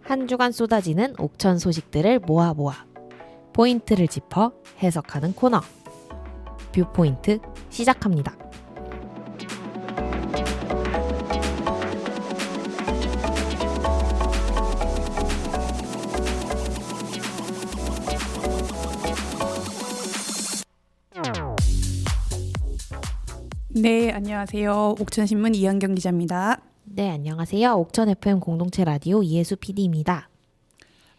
한 주간 쏟아지는 옥천 소식들을 모아 포인트를 짚어 해석하는 코너 뷰포인트 시작합니다. 네, 안녕하세요. 옥천신문 이한경 기자입니다. 네, 안녕하세요. 옥천 FM 공동체 라디오 이혜수 PD입니다.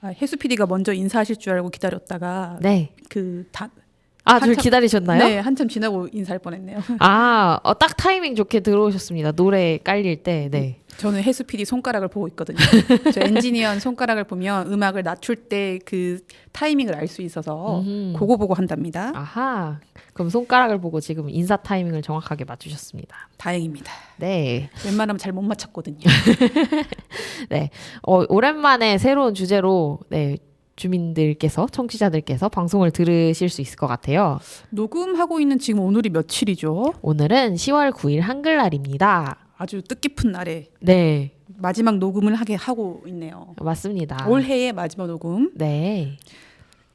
혜수 PD가 먼저 인사하실 줄 알고 기다렸다가 네. 한참, 저 기다리셨나요? 네, 한참 지나고 인사할 뻔했네요. 딱 타이밍 좋게 들어오셨습니다. 노래 깔릴 때. 네. 저는 혜수 PD 손가락을 보고 있거든요. 저 엔지니어한 손가락을 보면 음악을 낮출 때 그 타이밍을 알 수 있어서 그거 보고 한답니다. 아하. 그럼 손가락을 보고 지금 인사 타이밍을 정확하게 맞추셨습니다. 다행입니다. 네. 웬만하면 잘 못 맞췄거든요. 네. 오랜만에 새로운 주제로 주민들께서, 청취자들께서 방송을 들으실 수 있을 것 같아요. 녹음하고 있는 지금 오늘이 며칠이죠? 오늘은 10월 9일 한글날입니다. 아주 뜻깊은 날에 네. 마지막 녹음을 하고 있네요. 맞습니다. 올해의 마지막 녹음. 네.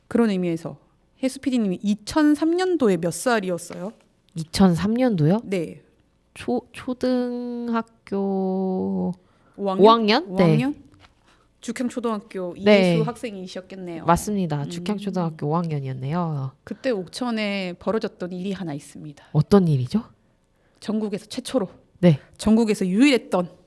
그런 의미에서 혜수 PD님이 2003년도에 몇 살이었어요? 2003년도요? 네. 초등학교 5학년? 5학년? 네. 죽행초등학교 네. 이혜수 학생이셨겠네요. 맞습니다. 죽행초등학교 5학년이었네요. 그때 옥천에 벌어졌던 일이 하나 있습니다. 어떤 일이죠? 전국에서 최초로 네. 전국에서 유일했던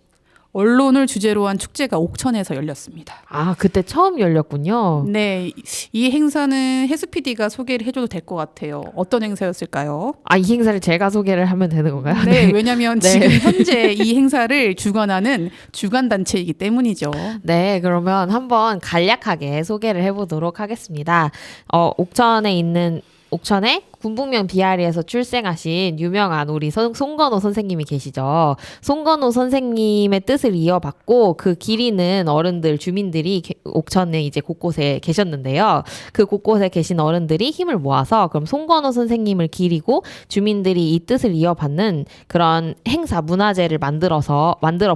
언론을 주제로 한 축제가 옥천에서 열렸습니다. 그때 처음 열렸군요. 네, 이 행사는 혜수 PD가 소개를 해줘도 될 것 같아요. 어떤 행사였을까요? 이 행사를 제가 소개를 하면 되는 건가요? 네, 왜냐하면 네. 지금 현재 이 행사를 주관하는 주관단체이기 때문이죠. 네, 그러면 한번 간략하게 소개를 해보도록 하겠습니다. 옥천의 군북면 비아리에서 출생하신 유명한 우리 송건호 선생님이 계시죠. 송건호 선생님의 뜻을 이어받고 그 기리는 어른들, 주민들이 옥천에 이제 곳곳에 계셨는데요. 그 곳곳에 계신 어른들이 힘을 모아서 그럼 송건호 선생님을 기리고 주민들이 이 뜻을 이어받는 그런 행사, 문화제를 만들어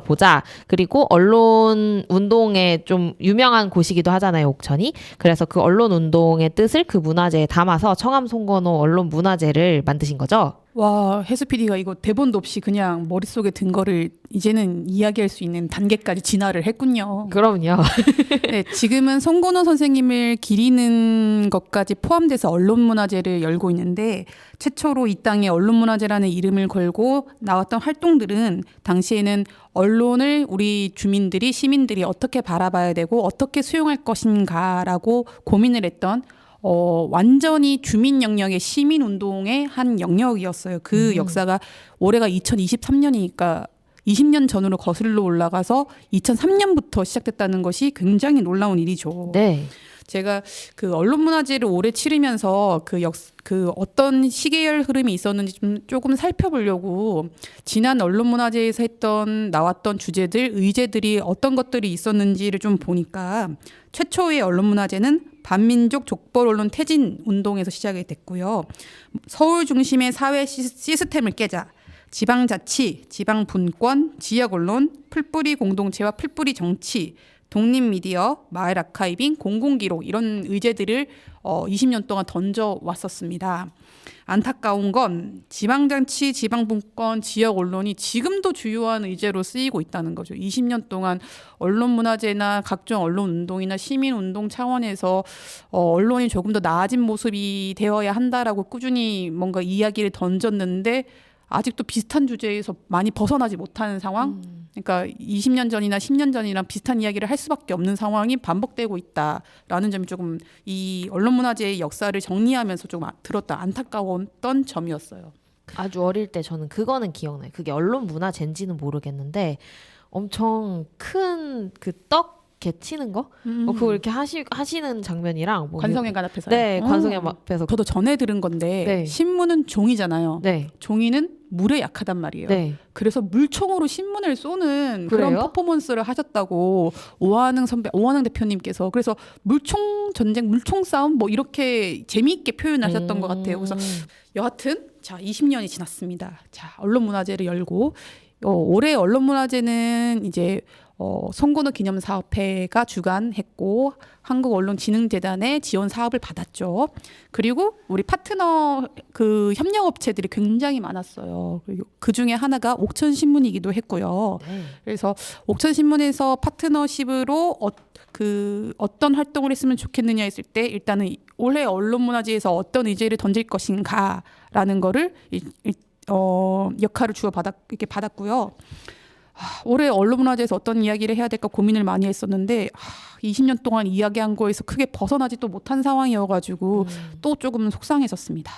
보자. 그리고 언론 운동에 좀 유명한 곳이기도 하잖아요, 옥천이. 그래서 그 언론 운동의 뜻을 그 문화제에 담아서 청암 송건호 언론 문화제를 만드신 거죠? 와, 혜수 PD가 이거 대본도 없이 그냥 머릿속에 든 거를 이제는 이야기할 수 있는 단계까지 진화를 했군요. 그럼요. 네, 지금은 송건호 선생님을 기리는 것까지 포함돼서 언론문화제를 열고 있는데 최초로 이 땅에 언론문화제라는 이름을 걸고 나왔던 활동들은 당시에는 언론을 우리 주민들이, 시민들이 어떻게 바라봐야 되고 어떻게 수용할 것인가라고 고민을 했던 완전히 주민 영역의 시민 운동의 한 영역이었어요. 그 역사가 올해가 2023년이니까 20년 전으로 거슬러 올라가서 2003년부터 시작됐다는 것이 굉장히 놀라운 일이죠. 네. 제가 그 언론문화제를 올해 치르면서 그 어떤 시계열 흐름이 있었는지 좀 조금 살펴보려고 지난 언론문화제에서 나왔던 주제들, 의제들이 어떤 것들이 있었는지를 좀 보니까 최초의 언론문화제는 반민족 족벌 언론 퇴진 운동에서 시작이 됐고요. 서울 중심의 사회 시스템을 깨자. 지방자치, 지방분권, 지역언론, 풀뿌리 공동체와 풀뿌리 정치, 독립미디어, 마을 아카이빙, 공공기록 이런 의제들을 20년 동안 던져왔었습니다. 안타까운 건 지방자치, 지방분권, 지역언론이 지금도 주요한 의제로 쓰이고 있다는 거죠. 20년 동안 언론문화제나 각종 언론운동이나 시민운동 차원에서 언론이 조금 더 나아진 모습이 되어야 한다라고 꾸준히 뭔가 이야기를 던졌는데 아직도 비슷한 주제에서 많이 벗어나지 못하는 상황. 그러니까 20년 전이나 10년 전이랑 비슷한 이야기를 할 수밖에 없는 상황이 반복되고 있다라는 점이 조금 이 언론문화제의 역사를 정리하면서 조금 들었다 안타까웠던 점이었어요. 아주 어릴 때 저는 그거는 기억나요. 그게 언론 문화제인지는 모르겠는데 엄청 큰 그 떡 개치는 거? 그거 이렇게 하시는 장면이랑 관성회관 앞에서. 네, 관성회관 앞에서. 저도 전에 들은 건데 네. 신문은 종이잖아요. 네. 종이는 물에 약하단 말이에요. 네. 그래서 물총으로 신문을 쏘는 그래요? 그런 퍼포먼스를 하셨다고 오한흥 대표님께서 그래서 물총 전쟁, 물총 싸움 뭐 이렇게 재미있게 표현하셨던 것 같아요. 그래서 여하튼 자 20년이 지났습니다. 자 언론문화제를 열고 올해 언론문화제는 이제 송건호 기념사업회가 주관했고 한국언론진흥재단의 지원 사업을 받았죠. 그리고 우리 파트너 그 협력업체들이 굉장히 많았어요. 그 중에 하나가 옥천신문이기도 했고요. 네. 그래서 옥천신문에서 파트너십으로 어떤 활동을 했으면 좋겠느냐 했을 때 일단은 올해 언론문화제에서 어떤 의제를 던질 것인가라는 거를 역할을 이렇게 받았고요. 올해 언론문화제에서 어떤 이야기를 해야 될까 고민을 많이 했었는데 20년 동안 이야기한 거에서 크게 벗어나지 또 못한 상황이어가지고 또 조금 속상했었습니다.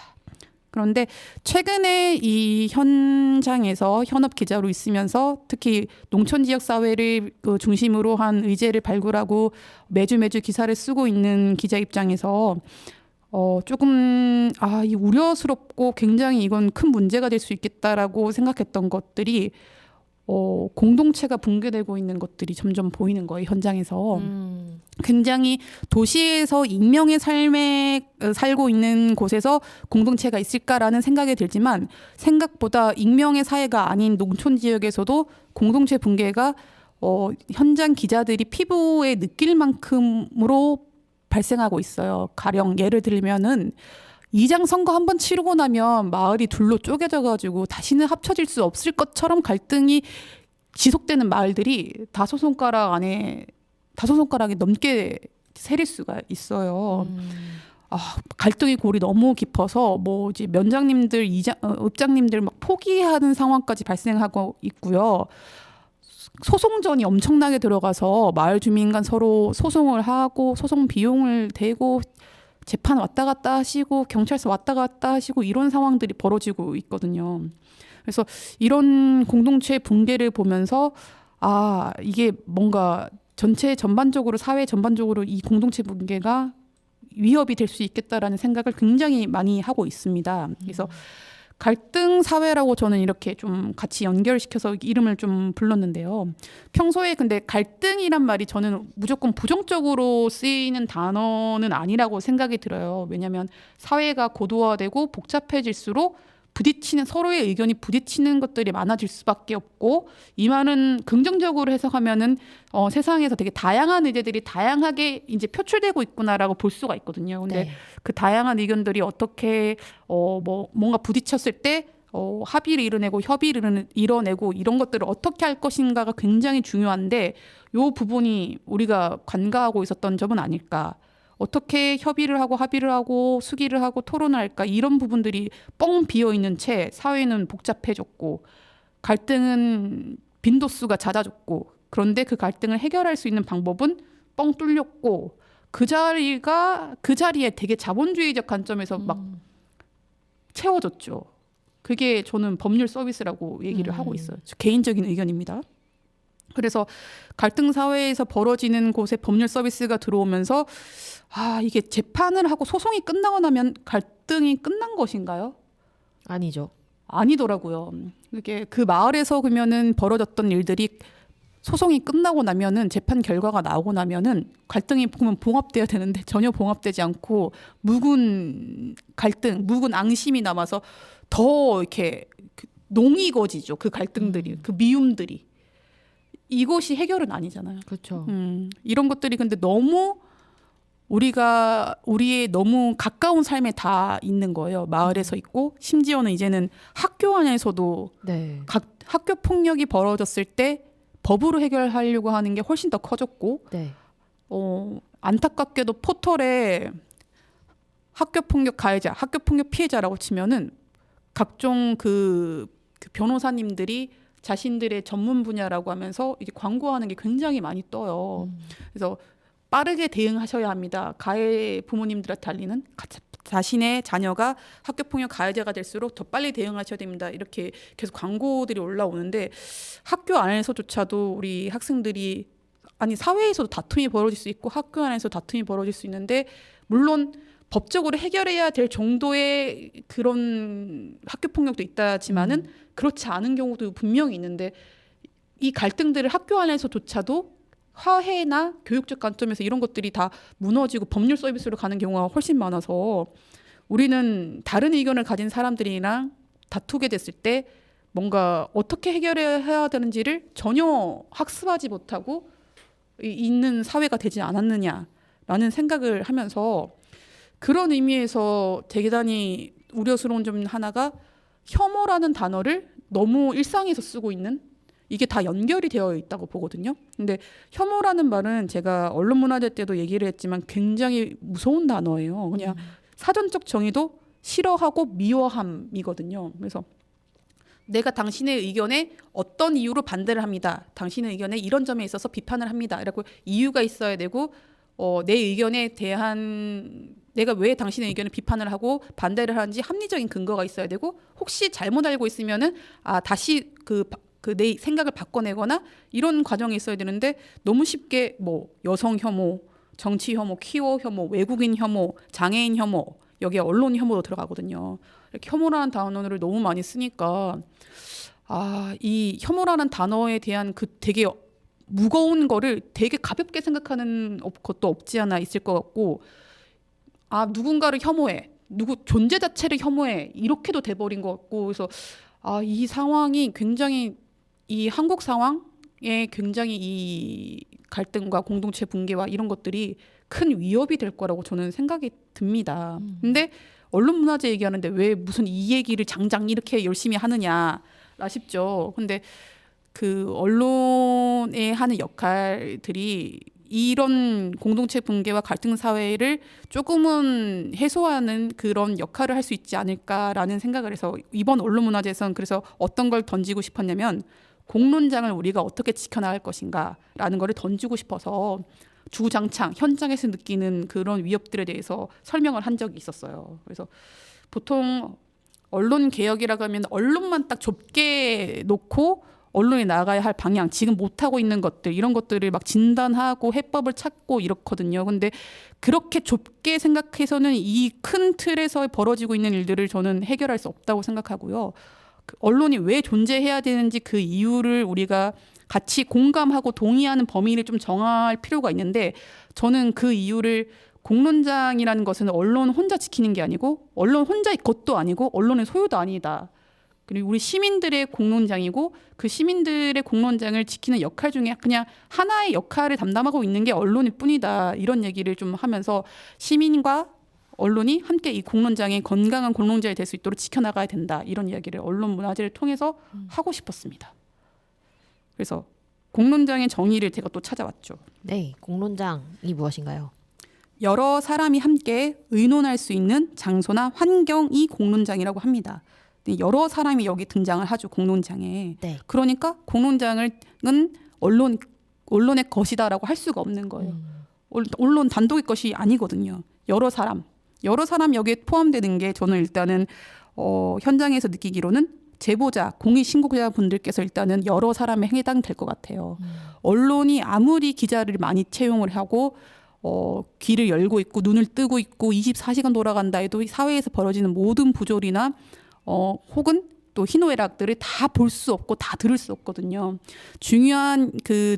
그런데 최근에 이 현장에서 현업 기자로 있으면서 특히 농촌 지역 사회를 중심으로 한 의제를 발굴하고 매주 기사를 쓰고 있는 기자 입장에서 조금 이 우려스럽고 굉장히 이건 큰 문제가 될 수 있겠다라고 생각했던 것들이 공동체가 붕괴되고 있는 것들이 점점 보이는 거예요. 현장에서. 굉장히 도시에서 익명의 삶에 살고 있는 곳에서 공동체가 있을까라는 생각이 들지만 생각보다 익명의 사회가 아닌 농촌 지역에서도 공동체 붕괴가 현장 기자들이 피부에 느낄 만큼으로 발생하고 있어요. 가령 예를 들면은 이장 선거 한번 치르고 나면 마을이 둘로 쪼개져 가지고 다시는 합쳐질 수 없을 것처럼 갈등이 지속되는 마을들이 다섯 손가락에 넘게 세릴 수가 있어요. 갈등의 골이 너무 깊어서 뭐 이제 면장님들, 읍장님들 막 포기하는 상황까지 발생하고 있고요. 소송전이 엄청나게 들어가서 마을 주민 간 서로 소송을 하고 소송 비용을 대고 재판 왔다 갔다 하시고 경찰서 왔다 갔다 하시고 이런 상황들이 벌어지고 있거든요. 그래서 이런 공동체 붕괴를 보면서 이게 뭔가 전반적으로 사회 전반적으로 이 공동체 붕괴가 위협이 될 수 있겠다라는 생각을 굉장히 많이 하고 있습니다. 그래서 갈등 사회라고 저는 이렇게 좀 같이 연결시켜서 이름을 좀 불렀는데요. 평소에 근데 갈등이란 말이 저는 무조건 부정적으로 쓰이는 단어는 아니라고 생각이 들어요. 왜냐하면 사회가 고도화되고 복잡해질수록 서로의 의견이 부딪히는 것들이 많아질 수밖에 없고 이 말은 긍정적으로 해석하면은 세상에서 되게 다양한 의제들이 다양하게 이제 표출되고 있구나라고 볼 수가 있거든요. 근데 네. 그 다양한 의견들이 어떻게 뭔가 부딪혔을 때 합의를 이뤄내고 협의를 이뤄내고 이런 것들을 어떻게 할 것인가가 굉장히 중요한데 이 부분이 우리가 관가하고 있었던 점은 아닐까. 어떻게 협의를 하고 합의를 하고 수기를 하고 토론을 할까 이런 부분들이 뻥 비어있는 채 사회는 복잡해졌고 갈등은 빈도수가 잦아졌고 그런데 그 갈등을 해결할 수 있는 방법은 뻥 뚫렸고 그 자리에 되게 자본주의적 관점에서 막 채워졌죠. 그게 저는 법률 서비스라고 얘기를 하고 있어요. 개인적인 의견입니다. 그래서 갈등 사회에서 벌어지는 곳에 법률 서비스가 들어오면서 이게 재판을 하고 소송이 끝나고 나면 갈등이 끝난 것인가요? 아니죠. 아니더라고요. 이게 그 마을에서 그러면은 벌어졌던 일들이 소송이 끝나고 나면은 재판 결과가 나오고 나면은 갈등이 보면 봉합돼야 되는데 전혀 봉합되지 않고 묵은 갈등, 묵은 앙심이 남아서 더 이렇게 농익어지죠. 그 갈등들이, 그 미움들이. 이것이 해결은 아니잖아요. 그렇죠. 이런 것들이 근데 너무 우리의 너무 가까운 삶에 다 있는 거예요. 마을에서 있고 심지어는 이제는 학교 안에서도 네. 학교 폭력이 벌어졌을 때 법으로 해결하려고 하는 게 훨씬 더 커졌고 네. 안타깝게도 포털에 학교 폭력 가해자, 학교 폭력 피해자라고 치면은 각종 그 변호사님들이 자신들의 전문 분야라고 하면서 이제 광고하는 게 굉장히 많이 떠요. 그래서 빠르게 대응하셔야 합니다. 가해 부모님들한테 알리는 자신의 자녀가 학교폭력 가해자가 될수록 더 빨리 대응하셔야 됩니다. 이렇게 계속 광고들이 올라오는데 학교 안에서조차도 우리 학생들이 사회에서도 다툼이 벌어질 수 있고 학교 안에서 다툼이 벌어질 수 있는데 물론 법적으로 해결해야 될 정도의 그런 학교폭력도 있다지만은 그렇지 않은 경우도 분명히 있는데 이 갈등들을 학교 안에서조차도 화해나 교육적 관점에서 이런 것들이 다 무너지고 법률 서비스로 가는 경우가 훨씬 많아서 우리는 다른 의견을 가진 사람들이랑 다투게 됐을 때 뭔가 어떻게 해결해야 되는지를 전혀 학습하지 못하고 있는 사회가 되지 않았느냐라는 생각을 하면서 그런 의미에서 대단히 우려스러운 점 하나가 혐오라는 단어를 너무 일상에서 쓰고 있는 이게 다 연결이 되어 있다고 보거든요. 근데 혐오라는 말은 제가 언론문화재 때도 얘기를 했지만 굉장히 무서운 단어예요. 그냥 사전적 정의도 싫어하고 미워함이거든요. 그래서 내가 당신의 의견에 어떤 이유로 반대를 합니다. 당신의 의견에 이런 점에 있어서 비판을 합니다. 이라고 이유가 있어야 되고 내 의견에 대한 내가 왜 당신의 의견을 비판을 하고 반대를 하는지 합리적인 근거가 있어야 되고 혹시 잘못 알고 있으면은 다시 그 내 생각을 바꿔내거나 이런 과정이 있어야 되는데 너무 쉽게 뭐 여성 혐오, 정치 혐오, 퀴어 혐오, 외국인 혐오, 장애인 혐오 여기에 언론 혐오도 들어가거든요. 이렇게 혐오라는 단어를 너무 많이 쓰니까 이 혐오라는 단어에 대한 그 되게 무거운 거를 되게 가볍게 생각하는 것도 없지 않아 있을 것 같고 누군가를 혐오해 누구 존재 자체를 혐오해 이렇게도 돼버린 것 같고 그래서 이 상황이 굉장히 이 한국 상황에 굉장히 이 갈등과 공동체 붕괴와 이런 것들이 큰 위협이 될 거라고 저는 생각이 듭니다. 근데 언론문화재 얘기하는데 왜 무슨 이 얘기를 장장 이렇게 열심히 하느냐 싶죠. 근데 그 언론에 하는 역할들이 이런 공동체 붕괴와 갈등 사회를 조금은 해소하는 그런 역할을 할 수 있지 않을까라는 생각을 해서 이번 언론문화재에서는 그래서 어떤 걸 던지고 싶었냐면 공론장을 우리가 어떻게 지켜나갈 것인가라는 거를 던지고 싶어서 주장창 현장에서 느끼는 그런 위협들에 대해서 설명을 한 적이 있었어요. 그래서 보통 언론 개혁이라고 하면 언론만 딱 좁게 놓고 언론이 나가야 할 방향, 지금 못하고 있는 것들 이런 것들을 막 진단하고 해법을 찾고 이렇거든요. 근데 그렇게 좁게 생각해서는 이 큰 틀에서 벌어지고 있는 일들을 저는 해결할 수 없다고 생각하고요. 언론이 왜 존재해야 되는지 그 이유를 우리가 같이 공감하고 동의하는 범위를 좀 정할 필요가 있는데 저는 그 이유를 공론장이라는 것은 언론 혼자 지키는 게 아니고 언론 혼자의 것도 아니고 언론의 소유도 아니다. 그리고 우리 시민들의 공론장이고 그 시민들의 공론장을 지키는 역할 중에 그냥 하나의 역할을 담당하고 있는 게 언론일 뿐이다. 이런 얘기를 좀 하면서 시민과 언론이 함께 이 공론장이 건강한 공론장이 될 수 있도록 지켜나가야 된다. 이런 이야기를 언론 문화재를 통해서 하고 싶었습니다. 그래서 공론장의 정의를 제가 또 찾아왔죠. 네, 공론장이 무엇인가요? 여러 사람이 함께 의논할 수 있는 장소나 환경이 공론장이라고 합니다. 여러 사람이 여기 등장을 하죠. 공론장에. 네. 그러니까 공론장은 언론의 것이다라고 할 수가 없는 거예요. 언론 단독의 것이 아니거든요. 여러 사람 여기에 포함되는 게 저는 일단은 현장에서 느끼기로는 제보자, 공익신고자 분들께서 일단은 여러 사람에 해당될 것 같아요. 언론이 아무리 기자를 많이 채용을 하고 귀를 열고 있고 눈을 뜨고 있고 24시간 돌아간다 해도 사회에서 벌어지는 모든 부조리나 혹은 또 희노애락들을 다 볼 수 없고 다 들을 수 없거든요. 중요한 그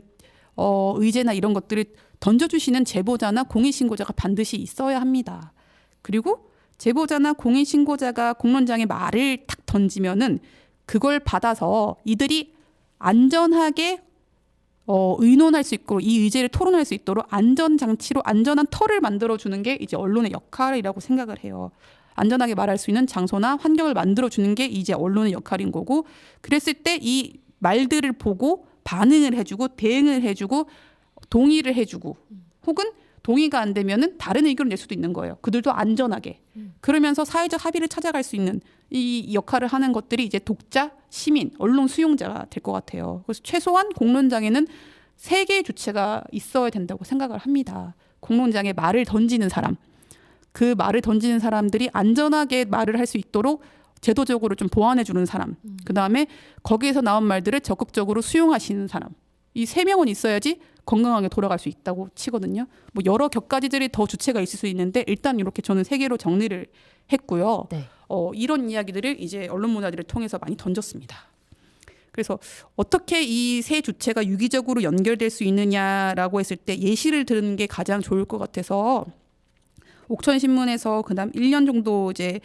의제나 이런 것들을 던져주시는 제보자나 공익신고자가 반드시 있어야 합니다. 그리고 제보자나 공익신고자가 공론장에 말을 탁 던지면은 그걸 받아서 이들이 안전하게 의논할 수 있고 이 의제를 토론할 수 있도록 안전장치로 안전한 터를 만들어주는 게 이제 언론의 역할이라고 생각을 해요. 안전하게 말할 수 있는 장소나 환경을 만들어주는 게 이제 언론의 역할인 거고 그랬을 때 이 말들을 보고 반응을 해주고 대응을 해주고 동의를 해주고 혹은 동의가 안 되면은 다른 의견을 낼 수도 있는 거예요. 그들도 안전하게. 그러면서 사회적 합의를 찾아갈 수 있는 이 역할을 하는 것들이 이제 독자, 시민, 언론 수용자가 될 것 같아요. 그래서 최소한 공론장에는 3개의 주체가 있어야 된다고 생각을 합니다. 공론장에 말을 던지는 사람, 그 말을 던지는 사람들이 안전하게 말을 할 수 있도록 제도적으로 좀 보완해 주는 사람, 그다음에 거기에서 나온 말들을 적극적으로 수용하시는 사람. 이 3명은 있어야지 건강하게 돌아갈 수 있다고 치거든요. 뭐 여러 격가지들이 더 주체가 있을 수 있는데 일단 이렇게 저는 3개로 정리를 했고요. 네. 이런 이야기들을 이제 언론 문화들을 통해서 많이 던졌습니다. 그래서 어떻게 이 3 주체가 유기적으로 연결될 수 있느냐라고 했을 때 예시를 들은 게 가장 좋을 것 같아서 옥천신문에서 그다음 1년 정도 이제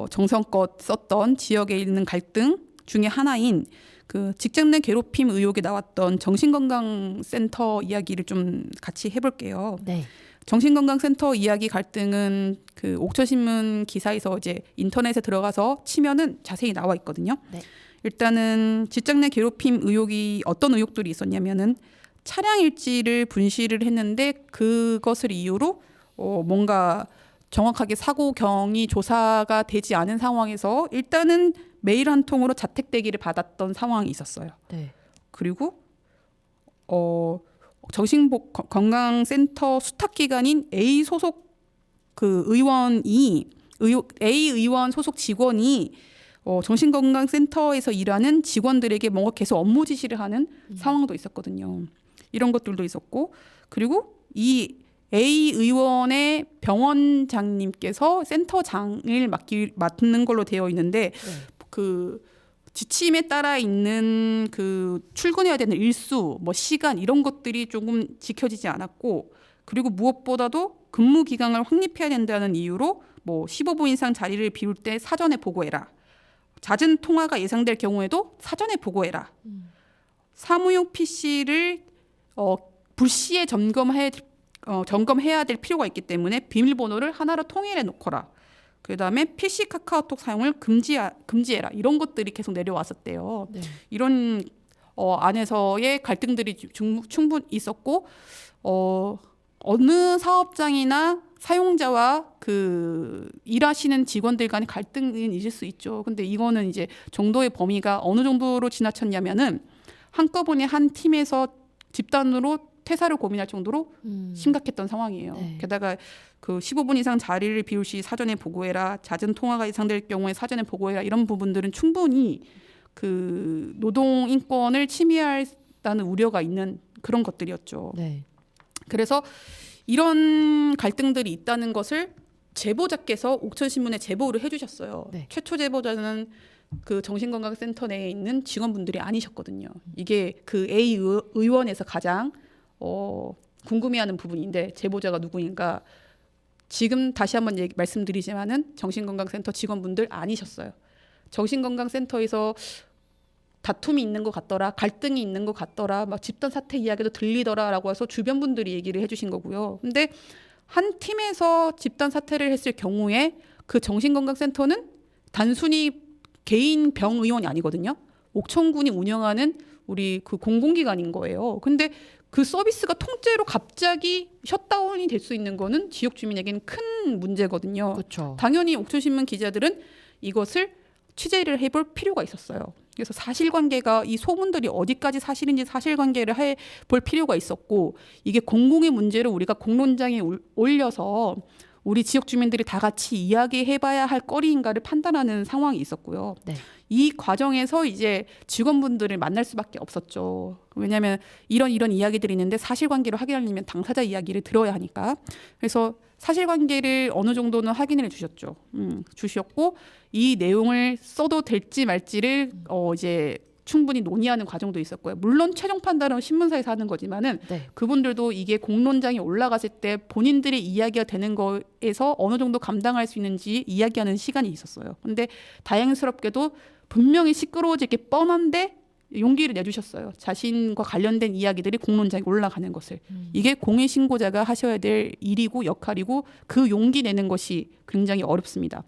정성껏 썼던 지역에 있는 갈등 중에 하나인 그 직장 내 괴롭힘 의혹이 나왔던 정신건강센터 이야기를 좀 같이 해볼게요. 네. 정신건강센터 이야기 갈등은 그 옥천신문 기사에서 이제 인터넷에 들어가서 치면은 자세히 나와 있거든요. 네. 일단은 직장 내 괴롭힘 의혹이 어떤 의혹들이 있었냐면은 차량 일지를 분실을 했는데 그것을 이유로 뭔가 정확하게 사고 경위 조사가 되지 않은 상황에서 일단은 메일 한 통으로 자택 대기를 받았던 상황이 있었어요. 네. 그리고 정신건강센터 수탁기관인 A 소속 그 A 의원 소속 직원이 정신건강센터에서 일하는 직원들에게 뭔가 계속 업무 지시를 하는 상황도 있었거든요. 이런 것들도 있었고, 그리고 이 A 의원의 병원장님께서 센터장을 맡는 걸로 되어 있는데 그 지침에 따라 있는 그 출근해야 되는 일수, 뭐 시간 이런 것들이 조금 지켜지지 않았고, 그리고 무엇보다도 근무 기간을 확립해야 된다는 이유로 뭐 15분 이상 자리를 비울 때 사전에 보고해라. 잦은 통화가 예상될 경우에도 사전에 보고해라. 사무용 PC를 불시에 점검해야 될 필요가 있기 때문에 비밀번호를 하나로 통일해 놓거라. 그다음에 PC 카카오톡 사용을 금지해라. 이런 것들이 계속 내려왔었대요. 네. 이런 안에서의 갈등들이 충분히 있었고 어느 사업장이나 사용자와 그 일하시는 직원들 간의 갈등은 있을 수 있죠. 근데 이거는 이제 정도의 범위가 어느 정도로 지나쳤냐면은 한꺼번에 한 팀에서 집단으로 퇴사를 고민할 정도로 심각했던 상황이에요. 네. 게다가 그 15분 이상 자리를 비울 시 사전에 보고해라. 잦은 통화가 예상될 경우에 사전에 보고해라. 이런 부분들은 충분히 그 노동 인권을 침해한다는 우려가 있는 그런 것들이었죠. 네. 그래서 이런 갈등들이 있다는 것을 제보자께서 옥천신문에 제보를 해주셨어요. 네. 최초 제보자는 그 정신건강센터 내에 있는 직원분들이 아니셨거든요. 이게 그 A 의원에서 가장 궁금해하는 부분인데 제보자가 누구인가 지금 다시 한번 말씀드리지만은 정신건강센터 직원분들 아니셨어요. 정신건강센터에서 다툼이 있는 것 같더라, 갈등이 있는 것 같더라, 막 집단 사태 이야기도 들리더라라고 해서 주변 분들이 얘기를 해주신 거고요. 근데 한 팀에서 집단 사태를 했을 경우에 그 정신건강센터는 단순히 개인 병의원이 아니거든요. 옥천군이 운영하는 우리 그 공공기관인 거예요. 근데 그 서비스가 통째로 갑자기 셧다운이 될 수 있는 거는 지역 주민에게는 큰 문제거든요. 그렇죠. 당연히 옥천신문 기자들은 이것을 취재를 해볼 필요가 있었어요. 그래서 사실관계가 이 소문들이 어디까지 사실인지 사실관계를 해볼 필요가 있었고 이게 공공의 문제를 우리가 공론장에 올려서 우리 지역 주민들이 다 같이 이야기해봐야 할 거리인가를 판단하는 상황이 있었고요. 네. 이 과정에서 이제 직원분들을 만날 수밖에 없었죠. 왜냐하면 이런 이야기들이 있는데 사실관계를 확인하려면 당사자 이야기를 들어야 하니까. 그래서 사실관계를 어느 정도는 확인을 해주셨죠. 주셨고 이 내용을 써도 될지 말지를 이제 충분히 논의하는 과정도 있었고요. 물론 최종 판단은 신문사에서 하는 거지만은 네. 그분들도 이게 공론장에 올라갔을 때 본인들의 이야기가 되는 거에서 어느 정도 감당할 수 있는지 이야기하는 시간이 있었어요. 근데 다행스럽게도 분명히 시끄러워질 게 뻔한데 용기를 내주셨어요. 자신과 관련된 이야기들이 공론장에 올라가는 것을. 이게 공익신고자가 하셔야 될 일이고 역할이고 그 용기 내는 것이 굉장히 어렵습니다.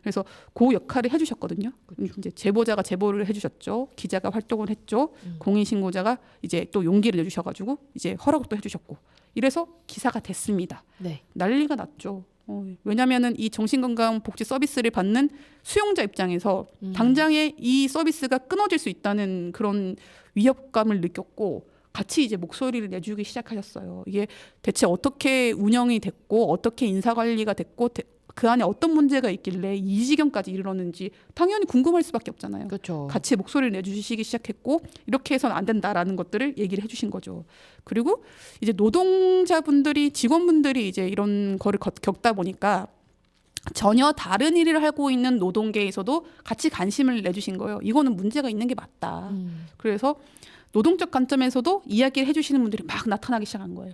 그래서 그 역할을 해주셨거든요. 이제 제보자가 제보를 해주셨죠. 기자가 활동을 했죠. 공익신고자가 이제 또 용기를 내주셔가지고 이제 허락도 해주셨고 이래서 기사가 됐습니다. 네. 난리가 났죠. 왜냐하면은 이 정신건강복지 서비스를 받는 수용자 입장에서 당장에 이 서비스가 끊어질 수 있다는 그런 위협감을 느꼈고 같이 이제 목소리를 내주기 시작하셨어요. 이게 대체 어떻게 운영이 됐고 어떻게 인사관리가 됐고 그 안에 어떤 문제가 있길래 이 지경까지 이르렀는지 당연히 궁금할 수밖에 없잖아요. 그렇죠. 같이 목소리를 내주시기 시작했고 이렇게 해서는 안 된다라는 것들을 얘기를 해주신 거죠. 그리고 이제 노동자분들이 직원분들이 이제 이런 거를 겪다 보니까 전혀 다른 일을 하고 있는 노동계에서도 같이 관심을 내주신 거예요. 이거는 문제가 있는 게 맞다. 그래서 노동적 관점에서도 이야기를 해주시는 분들이 막 나타나기 시작한 거예요.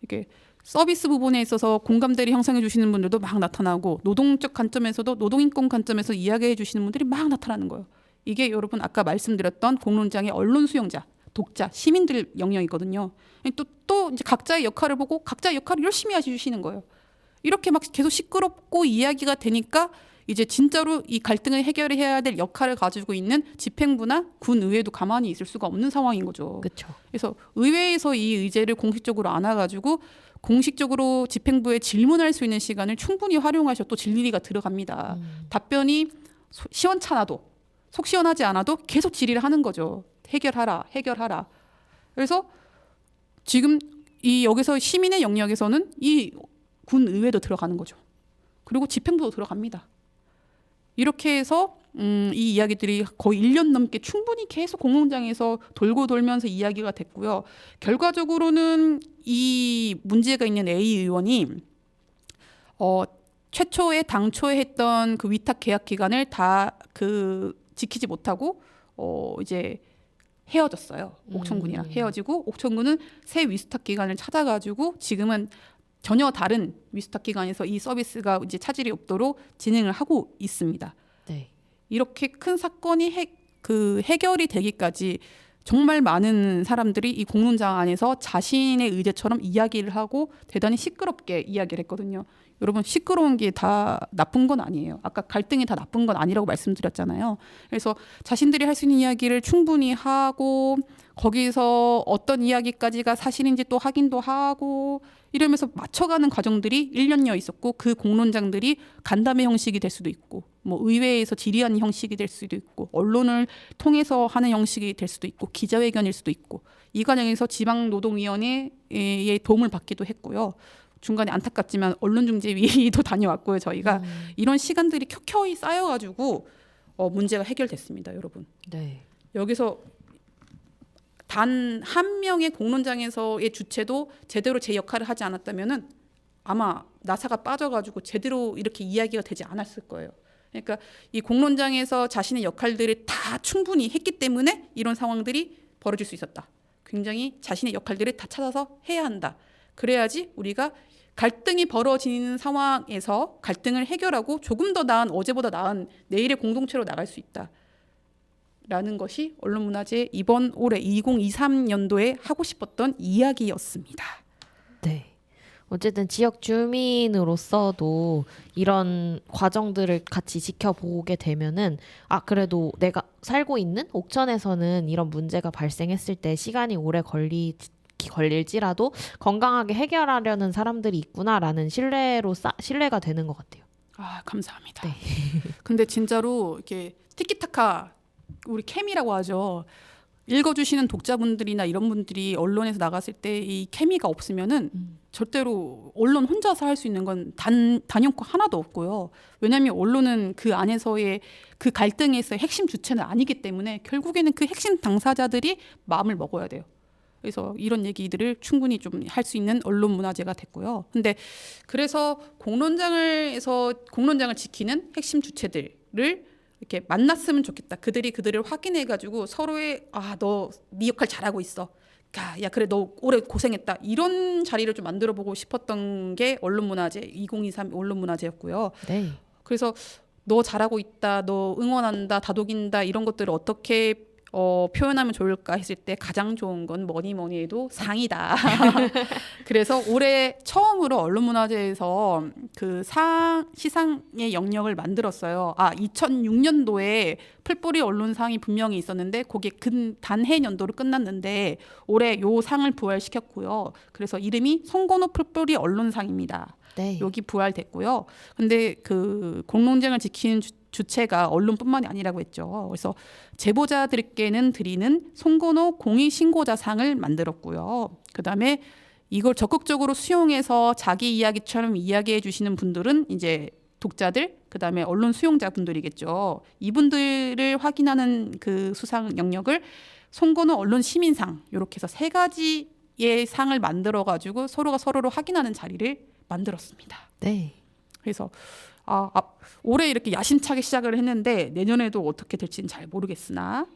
이게 서비스 부분에 있어서 공감대를 형성해 주시는 분들도 막 나타나고 노동적 관점에서도 노동인권 관점에서 이야기해 주시는 분들이 막 나타나는 거예요. 이게 여러분 아까 말씀드렸던 공론장의 언론 수용자, 독자, 시민들 영역이거든요. 또 이제 각자의 역할을 보고 각자의 역할을 열심히 해주시는 거예요. 이렇게 막 계속 시끄럽고 이야기가 되니까 이제 진짜로 이 갈등을 해결해야 될 역할을 가지고 있는 집행부나 군의회도 가만히 있을 수가 없는 상황인 거죠. 그렇죠. 그래서 의회에서 이 의제를 공식적으로 안아가지고 공식적으로 집행부에 질문할 수 있는 시간을 충분히 활용하셔 또 질의가 들어갑니다. 답변이 시원찮아도 속 시원하지 않아도 계속 질의를 하는 거죠. 해결하라, 해결하라. 그래서 지금 이 여기서 시민의 영역에서는 이 군의회도 들어가는 거죠. 그리고 집행부도 들어갑니다. 이렇게 해서 이 이야기들이 거의 1년 넘게 충분히 계속 공론장에서 돌고 돌면서 이야기가 됐고요. 결과적으로는 이 문제가 있는 A 의원이 최초에 당초에 했던 그 위탁 계약 기간을 다 지키지 못하고 이제 헤어졌어요. 옥천군이랑 헤어지고 옥천군은 새 위탁 기관을 찾아가지고 지금은 전혀 다른 위탁 기관에서 이 서비스가 이제 차질이 없도록 진행을 하고 있습니다. 네. 이렇게 큰 사건이 해결이 되기까지 정말 많은 사람들이 이 공론장 안에서 자신의 의제처럼 이야기를 하고 대단히 시끄럽게 이야기를 했거든요. 여러분 시끄러운 게 다 나쁜 건 아니에요. 아까 갈등이 다 나쁜 건 아니라고 말씀드렸잖아요. 그래서 자신들이 할 수 있는 이야기를 충분히 하고 거기서 어떤 이야기까지가 사실인지 또 확인도 하고 이러면서 맞춰가는 과정들이 1년여 있었고 그 공론장들이 간담회 형식이 될 수도 있고 뭐 의회에서 질의하는 형식이 될 수도 있고 언론을 통해서 하는 형식이 될 수도 있고 기자회견일 수도 있고 이 과정에서 지방노동위원회의 도움을 받기도 했고요. 중간에 안타깝지만 언론중재위도 다녀왔고요. 저희가 이런 시간들이 켜켜이 쌓여가지고 문제가 해결됐습니다. 여러분. 네. 여기서 단 한 명의 공론장에서의 주체도 제대로 제 역할을 하지 않았다면은 아마 나사가 빠져가지고 제대로 이렇게 이야기가 되지 않았을 거예요. 그러니까 이 공론장에서 자신의 역할들을 다 충분히 했기 때문에 이런 상황들이 벌어질 수 있었다. 굉장히 자신의 역할들을 다 찾아서 해야 한다. 그래야지 우리가 갈등이 벌어지는 상황에서 갈등을 해결하고 조금 더 나은 어제보다 나은 내일의 공동체로 나갈 수 있다. 라는 것이 언론문화재 이번 올해 2023년도에 하고 싶었던 이야기였습니다. 네. 어쨌든 지역 주민으로서도 이런 과정들을 같이 지켜보게 되면은 그래도 내가 살고 있는 옥천에서는 이런 문제가 발생했을 때 시간이 오래 걸릴지라도 건강하게 해결하려는 사람들이 있구나라는 신뢰가 되는 것 같아요. 감사합니다. 네. 근데 진짜로 이렇게 티키타카 우리 케미라고 하죠. 읽어주시는 독자분들이나 이런 분들이 언론에서 나갔을 때 이 케미가 없으면은 절대로 언론 혼자서 할 수 있는 건 단연코 하나도 없고요. 왜냐하면 언론은 그 안에서의 그 갈등에서의 핵심 주체는 아니기 때문에 결국에는 그 핵심 당사자들이 마음을 먹어야 돼요. 그래서 이런 얘기들을 충분히 좀 할 수 있는 언론 문화재가 됐고요. 근데 그래서 공론장을 지키는 핵심 주체들을 이렇게 만났으면 좋겠다. 그들을 확인해가지고 서로의 너 네 역할 잘하고 있어. 야 그래 너 오래 고생했다. 이런 자리를 좀 만들어보고 싶었던 게 언론문화재 2023 언론문화재였고요. 네. 그래서 너 잘하고 있다. 너 응원한다. 다독인다. 이런 것들을 어떻게 표현하면 좋을까 했을 때 가장 좋은 건 뭐니 해도 상이다. 그래서 올해 처음으로 언론문화재에서 그 시상의 영역을 만들었어요. 2006년도에 풀뿌리 언론상이 분명히 있었는데 그게 단해 년도로 끝났는데 올해 요 상을 부활시켰고요. 그래서 이름이 송건호 풀뿌리 언론상입니다. 네. 여기 부활됐고요. 근데 그 공론장을 지키는 주체가 언론뿐만이 아니라고 했죠. 그래서 제보자들께는 드리는 송건호 공익신고자상을 만들었고요. 그다음에 이걸 적극적으로 수용해서 자기 이야기처럼 이야기해 주시는 분들은 이제 독자들, 그다음에 언론 수용자분들이겠죠. 이분들을 확인하는 그 수상 영역을 송건호 언론 시민상 이렇게 해서 3가지의 상을 만들어 가지고 서로가 서로를 확인하는 자리를 만들었습니다. 네. 그래서 올해 이렇게 야심차게 시작을 했는데 내년에도 어떻게 될지는 잘 모르겠으나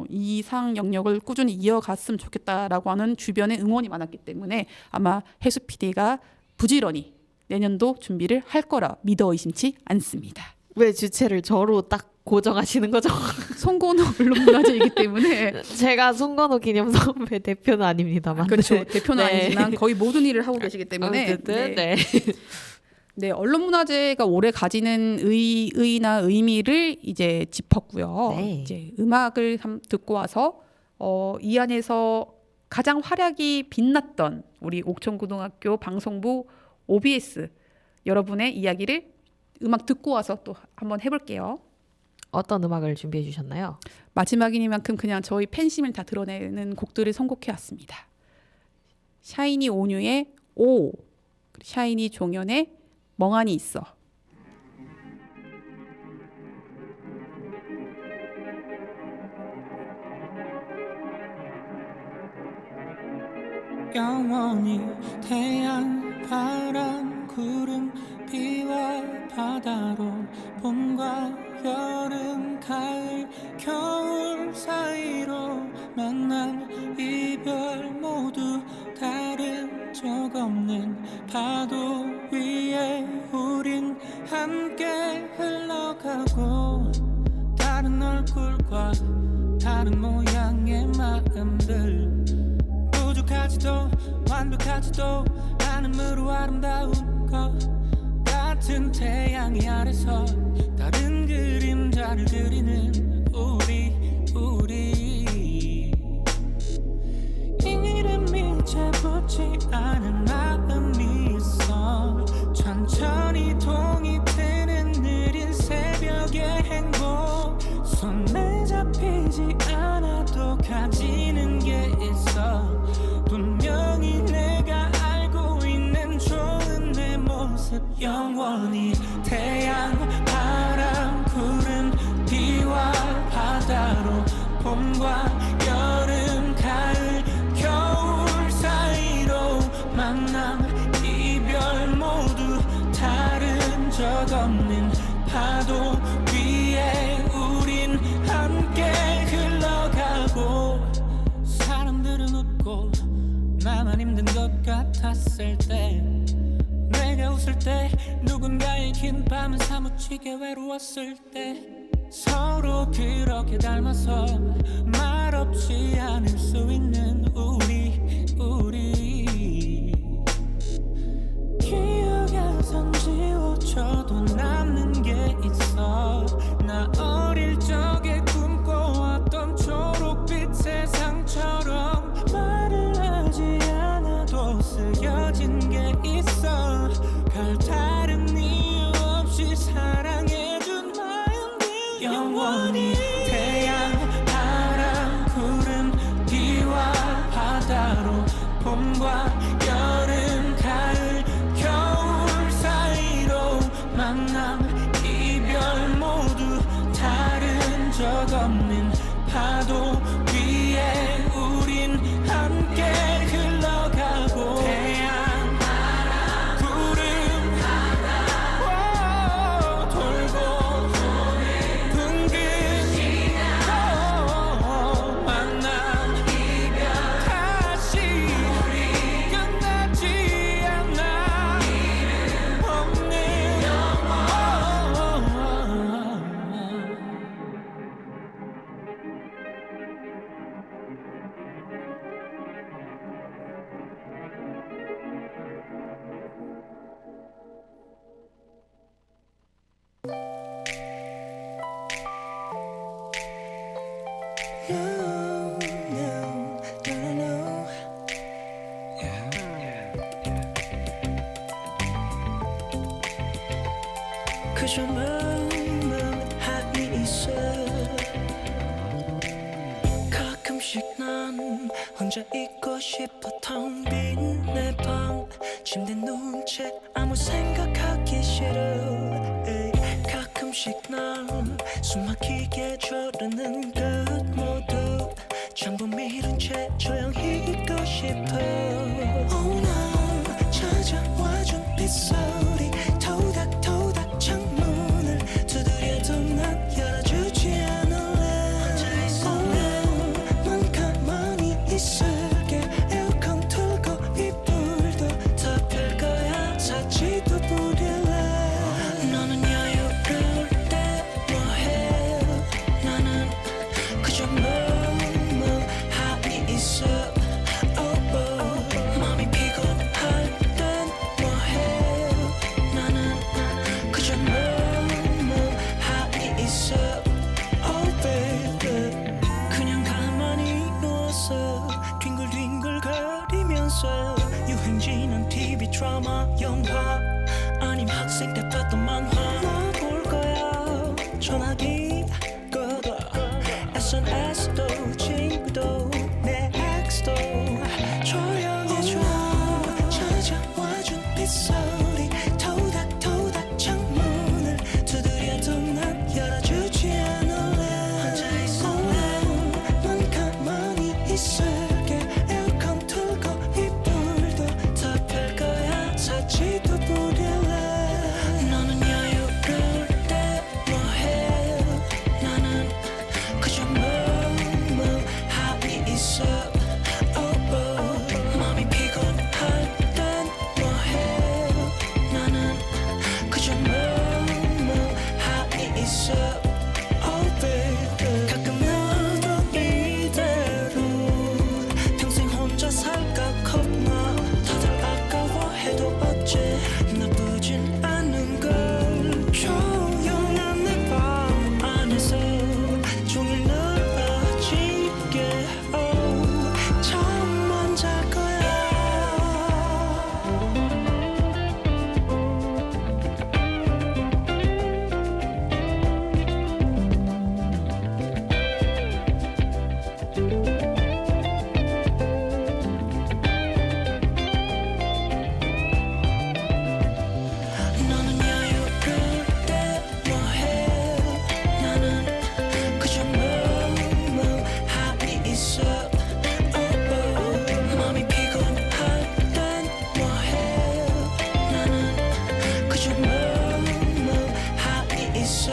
이 상 영역을 꾸준히 이어갔으면 좋겠다라고 하는 주변에 응원이 많았기 때문에 아마 혜수 PD가 부지런히 내년도 준비를 할 거라 믿어 의심치 않습니다. 왜 주체를 저로 딱 고정하시는 거죠? 송건호 언론문화재이기 때문에 제가 송건호 기념선배 대표는 아닙니다만. 그렇죠. 네. 대표는 네. 아니지만 거의 모든 일을 하고 계시기 때문에 어쨌든 네. 네, 언론문화재가 올해 가지는 의의나 의미를 이제 짚었고요. 네. 이제 음악을 듣고 와서 이 안에서 가장 활약이 빛났던 우리 옥천고등학교 방송부 OBS 여러분의 이야기를 음악 듣고 와서 또 한번 해볼게요. 어떤 음악을 준비해 주셨나요? 마지막이니만큼 그냥 저희 팬심을 다 드러내는 곡들을 선곡해 왔습니다. 샤이니 온유의 오, 샤이니 종현의 멍하니 있어. 영원히 태양, 바람, 구름, 비와 바다로 봄과 여름, 가을, 겨울 사이로 만남, 이별 모두 다른 적 없는 파도 위에 우린 함께 흘러가고 다른 얼굴과 다른 모양의 마음들 부족하지도 완벽하지도 않음으로 아름다운 것 같은 태양이 아래서 다른 그림자를 그리는 우리 이름이 재붙지 않은 마음이 있어 천천히 동이 트는 느린 새벽의 행복 손에 잡히지 않아도 가지는 게 있어 분명히 내가 알고 있는 좋은 내 모습 영원히 태양 바람 구름 비와 바다로 봄과 여름 가을 겨울 사이로 만남 이별 모두 다른 적 없는 파도 위에 우린 함께 흘러가고 사람들은 웃고 나만 힘든 것 같았을 때 내가 웃을 때 누군가의 긴 밤은 사무치게 외로웠을 때 서로 그렇게 닮아서 말없이 않을 수 있는 우리 기억에선 지워져도 남는 게 있어 나 어릴 적에 꿈꿔왔던 초록빛 세상처럼 말을 하지 않아도 쓰여진 게 있어 별다른 이유 없이 사랑해준 마음들 영원히 태양 바람 구름 비와 바다로 봄과 여름 가을 겨울 사이로 만남 이별 모두 다른 적 없는 파도 위에 우린 함께 흘러가고 태양 바람 구름 바다 돌고 둥근 만남 이별 다시 끝나지 않아 없는 영원 No, no, no, no. 그저 멍멍하니 있어 가끔씩 난 혼자 있고 싶어 텅 빈 내 방 침대 누운 채 아무 생각하기 싫어 에이, 가끔씩 난 숨막히게 조르는 것 모두 전부 미룬 채 조용히 있고 싶어 Oh no 찾아와준 빗소리 토닥토닥 창문을 두드려도 난 열어주지 않을래 Oh no 넌 가만히 있을게 에어컨 틀고 이불도 덮을 거야 사지도 부릴래 너는 여유로울 때 뭐해 드라마 영화 아님 학생 때 봤던 만화 뭐 볼 거야 전화기 꺼둬 SNS도 친구도 내 엑스도 조용해져 찾아와준 빗소리 토닥토닥 창문을 두드려도 난 열어주지 않을래 혼자 있을래 난 가만히 있을게 에어컨 틀고 이불도 덮을 거야 사치도 부릴래 너는 여유로울 때 뭐해 나는 그저 멍멍하니 있어 oh, oh. 마음이 피곤할 땐 뭐해 나는 그저 멍멍하니 있어 oh, baby. 가끔 나도 이대로 평생 혼자 살까 겁나 다들 아까워해도 어째 나쁘진 않은 걸 조용한 내 방 안에서 종일 늘어지게 잠만 잘 거야 너는 여유로울 때 뭐해 나는 그저 멍멍하니 있어 oh, oh. 마음이 피곤할 땐 뭐해 나는 그저 멍멍하니 있어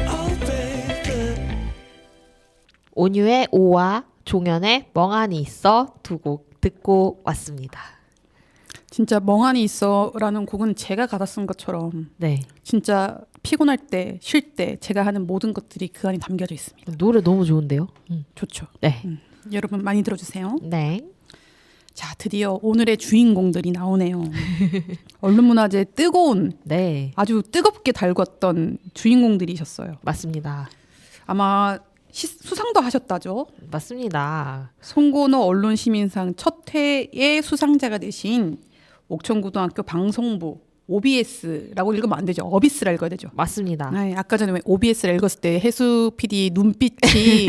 oh, baby. 온유의 오와 종현의 멍하니 있어 두 곡 듣고 왔습니다. 진짜 멍하니 있어라는 곡은 제가 가사 쓴 것처럼 네, 진짜 피곤할 때, 쉴 때 제가 하는 모든 것들이 그 안에 담겨져 있습니다. 노래 너무 좋은데요. 좋죠. 네, 여러분 많이 들어주세요. 네, 자, 드디어 오늘의 주인공들이 나오네요. 언론문화재 뜨거운 네, 아주 뜨겁게 달궜던 주인공들이셨어요. 맞습니다. 아마 수상도 하셨다죠. 맞습니다. 송건호 언론시민상 첫 회의 수상자가 되신 옥천고등학교 방송부 OBS라고 읽으면 안 되죠. 어비스라 읽어야 되죠. 맞습니다. 네, 아까 전에 OBS를 읽었을 때 혜수 PD 눈빛이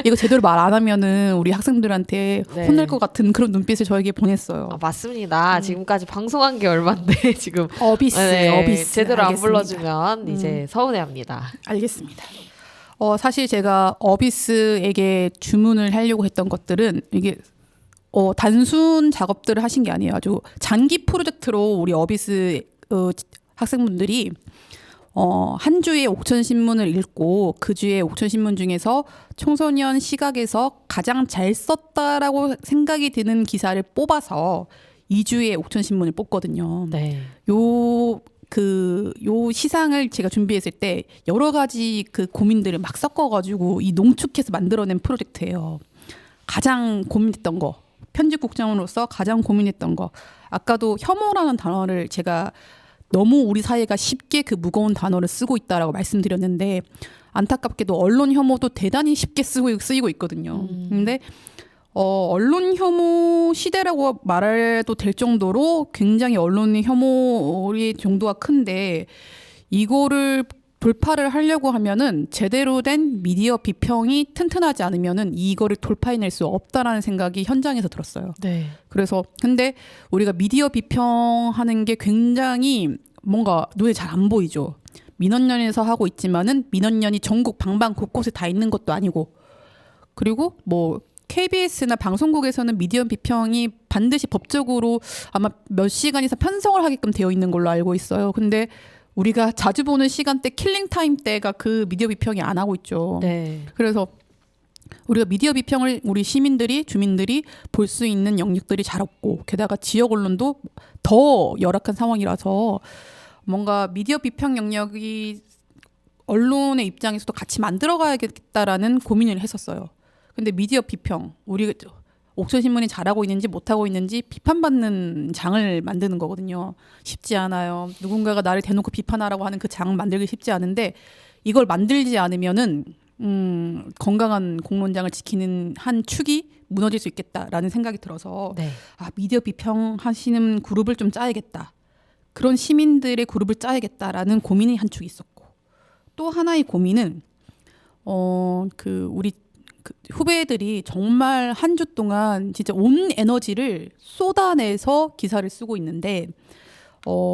이거 제대로 말 안 하면은 우리 학생들한테 네. 혼날 것 같은 그런 눈빛을 저에게 보냈어요. 맞습니다. 지금까지 방송한 게 얼만데 지금 어비스, 네, 어비스. 제대로 안 알겠습니다. 불러주면 이제 서운해합니다. 알겠습니다. 사실 제가 어비스에게 주문을 하려고 했던 것들은 이게 단순 작업들을 하신 게 아니에요. 아주 장기 프로젝트로 우리 어비스 학생분들이 한 주에 옥천신문을 읽고 그 주에 옥천신문 중에서 청소년 시각에서 가장 잘 썼다라고 생각이 드는 기사를 뽑아서 2주에 옥천신문을 뽑거든요. 네, 요 시상을 제가 준비했을 때 여러 가지 그 고민들을 막 섞어가지고 이 농축해서 만들어낸 프로젝트예요. 가장 고민했던 거, 편집국장으로서 가장 고민했던 거. 아까도 혐오라는 단어를 제가 너무 우리 사회가 쉽게 그 무거운 단어를 쓰고 있다라고 말씀드렸는데 안타깝게도 언론 혐오도 대단히 쉽게 쓰이고 있거든요. 근데 언론 혐오 시대라고 말해도 될 정도로 굉장히 언론 혐오의 정도가 큰데 이거를 돌파를 하려고 하면은 제대로 된 미디어 비평이 튼튼하지 않으면은 이거를 돌파해낼 수 없다라는 생각이 현장에서 들었어요. 네, 그래서 근데 우리가 미디어 비평하는 게 굉장히 뭔가 눈에 잘 안 보이죠. 민원연에서 하고 있지만은 민원연이 전국 방방 곳곳에 다 있는 것도 아니고 그리고 뭐 KBS나 방송국에서는 미디어 비평이 반드시 법적으로 아마 몇 시간 이상 편성을 하게끔 되어 있는 걸로 알고 있어요. 근데 우리가 자주 보는 시간대 킬링타임 때가 그 미디어 비평이 안 하고 있죠. 네, 그래서 우리가 미디어 비평을 우리 시민들이 주민들이 볼 수 있는 영역들이 잘 없고 게다가 지역 언론도 더 열악한 상황이라서 뭔가 미디어 비평 영역이 언론의 입장에서도 같이 만들어가야겠다라는 고민을 했었어요. 근데 미디어 비평, 우리 옥천신문이 잘하고 있는지 못하고 있는지 비판받는 장을 만드는 거거든요. 쉽지 않아요. 누군가가 나를 대놓고 비판하라고 하는 그 장 만들기 쉽지 않은데 이걸 만들지 않으면은 건강한 공론장을 지키는 한 축이 무너질 수 있겠다라는 생각이 들어서 네. 미디어 비평하시는 그룹을 좀 짜야겠다. 그런 시민들의 그룹을 짜야겠다라는 고민이 한 축이 있었고, 또 하나의 고민은 우리 후배들이 정말 한 주 동안 진짜 온 에너지를 쏟아내서 기사를 쓰고 있는데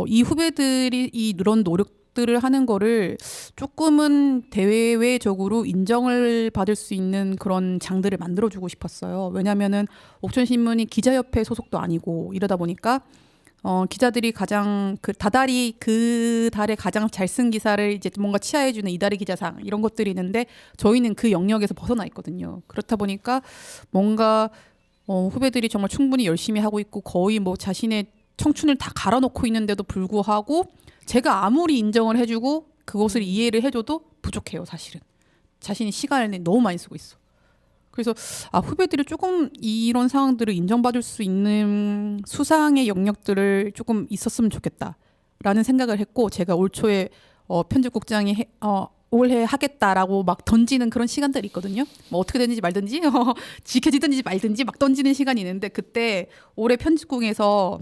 이 후배들이 이런 노력들을 하는 거를 조금은 대외적으로 인정을 받을 수 있는 그런 장들을 만들어주고 싶었어요. 왜냐하면은 옥천신문이 기자협회 소속도 아니고 이러다 보니까 기자들이 가장 다달이 그 달에 가장 잘 쓴 기사를 이제 뭔가 치하해주는 이달의 기자상 이런 것들이 있는데 저희는 그 영역에서 벗어나 있거든요. 그렇다 보니까 뭔가 후배들이 정말 충분히 열심히 하고 있고 거의 뭐 자신의 청춘을 다 갈아놓고 있는데도 불구하고 제가 아무리 인정을 해주고 그것을 이해를 해줘도 부족해요. 사실은 자신이 시간을 너무 많이 쓰고 있어. 그래서 후배들이 조금 이런 상황들을 인정받을 수 있는 수상의 영역들을 조금 있었으면 좋겠다라는 생각을 했고, 제가 올 초에 편집국장이 올해 하겠다라고 막 던지는 그런 시간들이 있거든요. 뭐 어떻게 되는지 말든지 지켜지든지 말든지 막 던지는 시간이 있는데, 그때 올해 편집국에서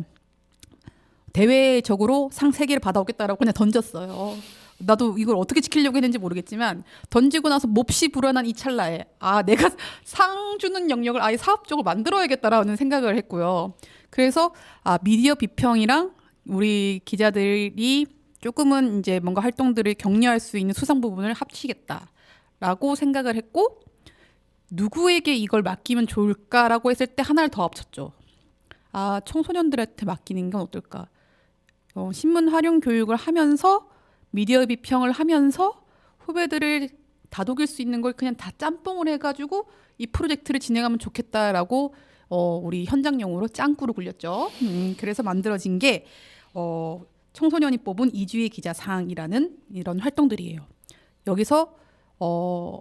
대외적으로 상 3개를 받아오겠다라고 그냥 던졌어요. 나도 이걸 어떻게 지키려고 했는지 모르겠지만 던지고 나서 몹시 불안한 이 찰나에 내가 상 주는 영역을 아예 사업적으로 만들어야겠다라는 생각을 했고요. 그래서 미디어 비평이랑 우리 기자들이 조금은 이제 뭔가 활동들을 격려할 수 있는 수상 부분을 합치겠다라고 생각을 했고, 누구에게 이걸 맡기면 좋을까라고 했을 때 하나를 더 합쳤죠. 청소년들한테 맡기는 건 어떨까? 신문 활용 교육을 하면서 미디어 비평을 하면서 후배들을 다독일 수 있는 걸 그냥 다 짬뽕을 해가지고 이 프로젝트를 진행하면 좋겠다라고 우리 현장용어로 짱구를 굴렸죠. 그래서 만들어진 게 청소년이 뽑은 이주의 기자상이라는 이런 활동들이에요. 여기서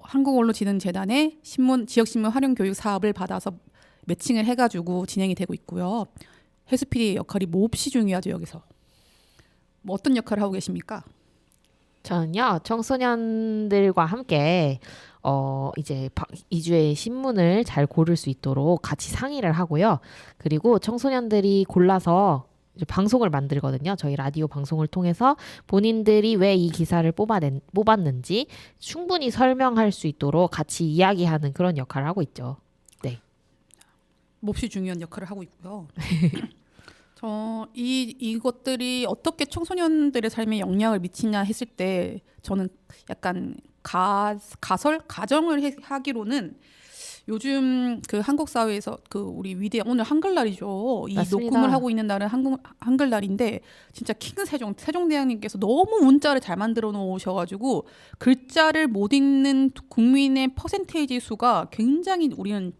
한국언론진흥재단의 지역신문 활용 교육 사업을 받아서 매칭을 해가지고 진행이 되고 있고요. 혜수 PD의 역할이 몹시 중요하죠. 여기서 뭐 어떤 역할을 하고 계십니까? 저는요, 청소년들과 함께 이제 이주의 신문을 잘 고를 수 있도록 같이 상의를 하고요. 그리고 청소년들이 골라서 이제 방송을 만들거든요. 저희 라디오 방송을 통해서 본인들이 왜 이 기사를 뽑았는지 충분히 설명할 수 있도록 같이 이야기하는 그런 역할을 하고 있죠. 네. 몹시 중요한 역할을 하고 있고요. 이것들이 어떻게 청소년들의 삶에 영향을 미치냐 했을 때 저는 약간 가정을 하기로는 요즘 그 한국 사회에서 우리 위대한 오늘 한글날이죠. 이 맞습니다. 녹음을 하고 있는 날은 한글날인데 진짜 킹 세종대왕님께서 너무 문자를 잘 만들어 놓으셔가지고 글자를 못 읽는 국민의 퍼센테이지 수가 굉장히 우리는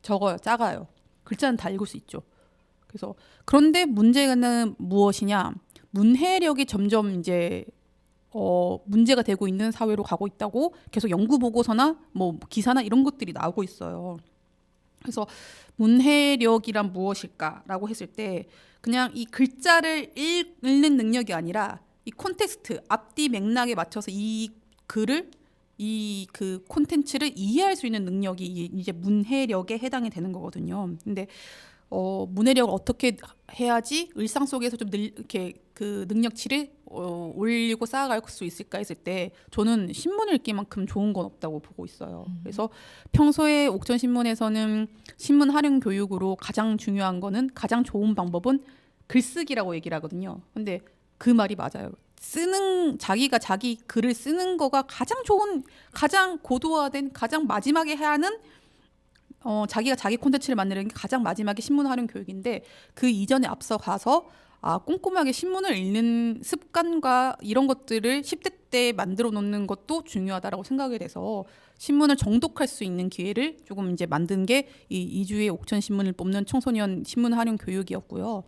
작아요. 글자는 다 읽을 수 있죠. 그래서 그런데 문제는 무엇이냐? 문해력이 점점 이제 문제가 되고 있는 사회로 가고 있다고 계속 연구 보고서나 뭐 기사나 이런 것들이 나오고 있어요. 그래서 문해력이란 무엇일까라고 했을 때 그냥 이 글자를 읽는 능력이 아니라 이 콘텍스트 앞뒤 맥락에 맞춰서 이 글을 그 콘텐츠를 이해할 수 있는 능력이 이제 문해력에 해당이 되는 거거든요. 근데 문해력을 어떻게 해야지 일상 속에서 좀 이렇게 그 능력치를 올리고 쌓아갈 수 있을까 했을 때 저는 신문을 읽기만큼 좋은 건 없다고 보고 있어요. 그래서 평소에 옥천신문에서는 신문 활용 교육으로 가장 중요한 거는 가장 좋은 방법은 글쓰기라고 얘기를 하거든요. 근데 그 말이 맞아요. 자기가 자기 글을 쓰는 거가 가장 좋은, 가장 고도화된, 가장 마지막에 해야 하는 자기가 자기 콘텐츠를 만드는 게 가장 마지막에 신문 활용 교육인데 그 이전에 앞서 가서 꼼꼼하게 신문을 읽는 습관과 이런 것들을 10대 때 만들어 놓는 것도 중요하다라고 생각이 돼서 신문을 정독할 수 있는 기회를 조금 이제 만든 게 이 이주의 옥천신문을 뽑는 청소년 신문 활용 교육이었고요.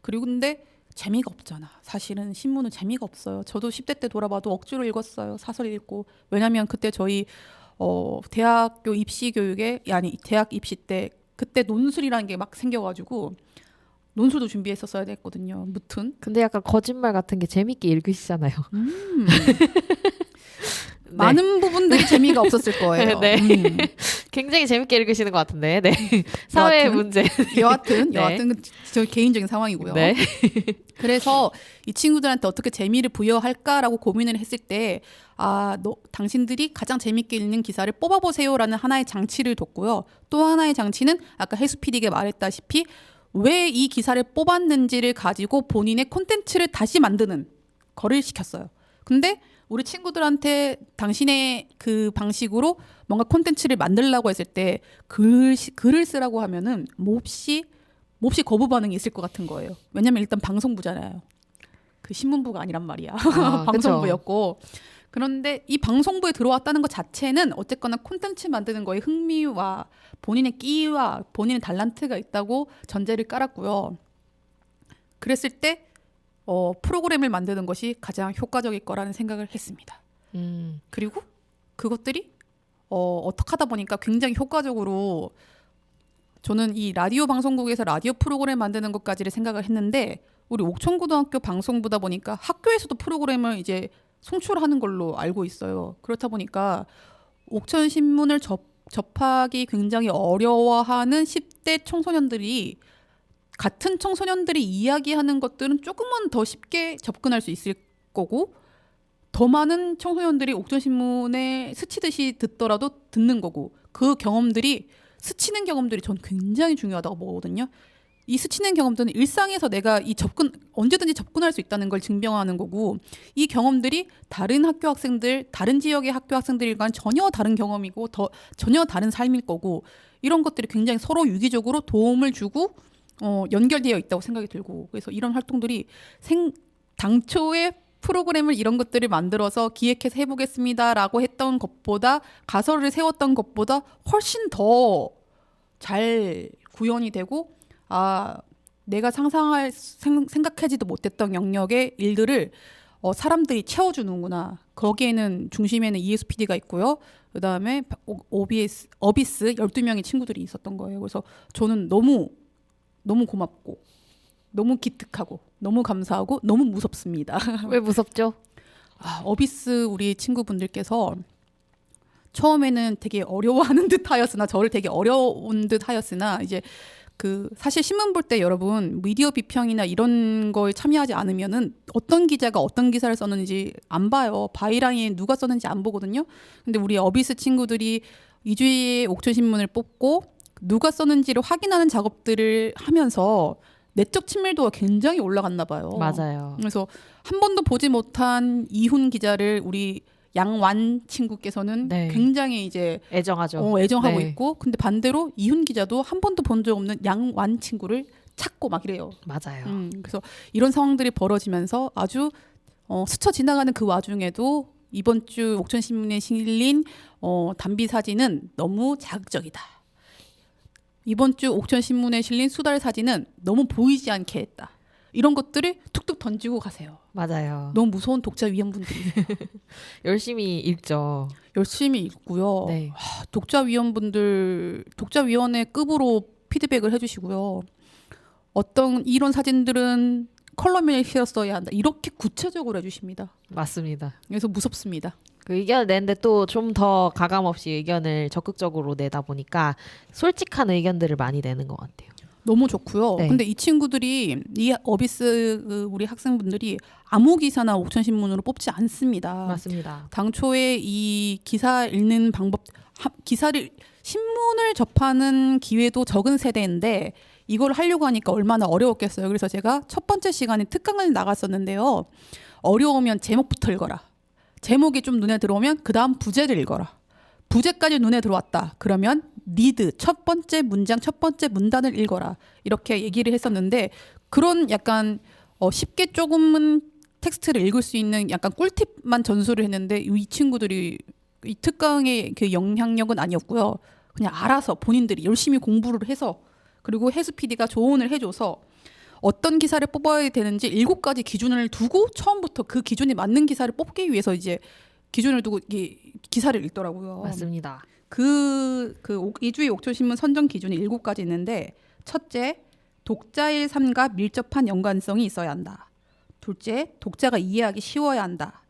그리고 근데 재미가 없잖아. 사실은 신문은 재미가 없어요. 저도 10대 때 돌아봐도 억지로 읽었어요. 사설 읽고. 왜냐하면 그때 저희 대학교 입시 교육에 대학 입시 때 그때 논술이라는 게 막 생겨가지고 논술도 준비했었어야 됐거든요. 무튼. 근데 약간 거짓말 같은 게 재밌게 읽으시잖아요. 많은 부분들이 재미가 없었을 거예요. 네. 굉장히 재밌게 읽으시는 것 같은데. 네. 사회 여하튼, 문제. 여하튼 네. 저 개인적인 상황이고요. 네. 그래서 이 친구들한테 어떻게 재미를 부여할까라고 고민을 했을 때 당신들이 가장 재밌게 읽는 기사를 뽑아보세요라는 하나의 장치를 뒀고요. 또 하나의 장치는 아까 해수 PD가 말했다시피 왜 이 기사를 뽑았는지를 가지고 본인의 콘텐츠를 다시 만드는 거를 시켰어요. 근데 우리 친구들한테 당신의 그 방식으로 뭔가 콘텐츠를 만들려고 했을 때 글을 쓰라고 하면은 몹시 거부 반응이 있을 것 같은 거예요. 왜냐면 일단 방송부잖아요. 그 신문부가 아니란 말이야. 방송부였고. 그런데 이 방송부에 들어왔다는 것 자체는 어쨌거나 콘텐츠 만드는 거에 흥미와 본인의 끼와 본인의 달란트가 있다고 전제를 깔았고요. 그랬을 때 프로그램을 만드는 것이 가장 효과적일 거라는 생각을 했습니다. 그리고 그것들이 어떻게 하다 보니까 굉장히 효과적으로 저는 이 라디오 방송국에서 라디오 프로그램 만드는 것까지를 생각을 했는데 우리 옥천고등학교 방송부다 보니까 학교에서도 프로그램을 이제 송출하는 걸로 알고 있어요. 그렇다 보니까 옥천신문을 접하기 굉장히 어려워하는 10대 청소년들이 같은 청소년들이 이야기하는 것들은 조금은 더 쉽게 접근할 수 있을 거고 더 많은 청소년들이 옥천신문에 스치듯이 듣더라도 듣는 거고 그 경험들이 스치는 경험들이 전 굉장히 중요하다고 보거든요. 이 스치는 경험들은 일상에서 내가 언제든지 접근할 수 있다는 걸 증명하는 거고 이 경험들이 다른 학교 학생들, 다른 지역의 학교 학생들과는 전혀 다른 경험이고 전혀 다른 삶일 거고 이런 것들이 굉장히 서로 유기적으로 도움을 주고 연결되어 있다고 생각이 들고 그래서 이런 활동들이 당초에 프로그램을 이런 것들을 만들어서 기획해서 해보겠습니다라고 했던 것보다 가설을 세웠던 것보다 훨씬 더 잘 구현이 되고 내가 생각하지도 못했던 영역의 일들을 사람들이 채워주는구나. 거기에는 중심에는 ESPD가 있고요. 그 다음에 어비스 12명의 친구들이 있었던 거예요. 그래서 저는 너무 고맙고 너무 기특하고 너무 감사하고 너무 무섭습니다. 왜 무섭죠? 어비스 우리 친구분들께서 처음에는 되게 어려워하는 듯 하였으나 저를 되게 어려운 듯 하였으나 이제 사실 신문 볼 때 여러분 미디어 비평이나 이런 거에 참여하지 않으면은 어떤 기자가 어떤 기사를 썼는지 안 봐요. 바이라인에 누가 썼는지 안 보거든요. 근데 우리 어비스 친구들이 2주에 옥천신문을 뽑고 누가 썼는지를 확인하는 작업들을 하면서 내적 친밀도가 굉장히 올라갔나 봐요. 맞아요. 그래서 한 번도 보지 못한 이훈 기자를 우리 양완 친구께서는 네. 굉장히 이제 애정하죠. 애정하고 네. 있고 근데 반대로 이훈 기자도 한 번도 본 적 없는 양완 친구를 찾고 막 이래요. 맞아요. 그래서 이런 상황들이 벌어지면서 아주 스쳐 지나가는 그 와중에도 이번 주 옥천신문에 실린 단비 사진은 너무 자극적이다. 이번 주 옥천신문에 실린 수달 사진은 너무 보이지 않게 했다. 이런 것들을 툭툭 던지고 가세요. 맞아요. 너무 무서운 독자 위원분들이 열심히 읽죠. 열심히 읽고요. 네. 독자 위원회 급으로 피드백을 해주시고요. 어떤 이런 사진들은 컬럼에 실었어야 한다. 이렇게 구체적으로 해주십니다. 맞습니다. 그래서 무섭습니다. 그 의견을 내는데 또 좀 더 가감 없이 의견을 적극적으로 내다 보니까 솔직한 의견들을 많이 내는 것 같아요. 너무 좋고요. 네. 근데 이 친구들이 이 어비스 우리 학생분들이 아무 기사나 옥천신문으로 뽑지 않습니다. 맞습니다. 당초에 이 기사 읽는 방법, 신문을 접하는 기회도 적은 세대인데 이걸 하려고 하니까 얼마나 어려웠겠어요. 그래서 제가 첫 번째 시간에 특강을 나갔었는데요. 어려우면 제목부터 읽어라. 제목이 좀 눈에 들어오면 그 다음 부제를 읽어라. 부제까지 눈에 들어왔다. 그러면 니드 첫 번째 문장 첫 번째 문단을 읽어라. 이렇게 얘기를 했었는데 그런 약간 쉽게 조금은 텍스트를 읽을 수 있는 약간 꿀팁만 전수를 했는데 이 친구들이 이 특강의 그 영향력은 아니었고요. 그냥 알아서 본인들이 열심히 공부를 해서 그리고 해수 PD가 조언을 해줘서 어떤 기사를 뽑아야 되는지 7가지 기준을 두고 처음부터 그 기준에 맞는 기사를 뽑기 위해서 이제 기준을 두고 기사를 읽더라고요. 맞습니다. 이주의 옥천신문 선정 기준이 7가지 있는데 첫째, 독자의 삶과 밀접한 연관성이 있어야 한다. 둘째, 독자가 이해하기 쉬워야 한다.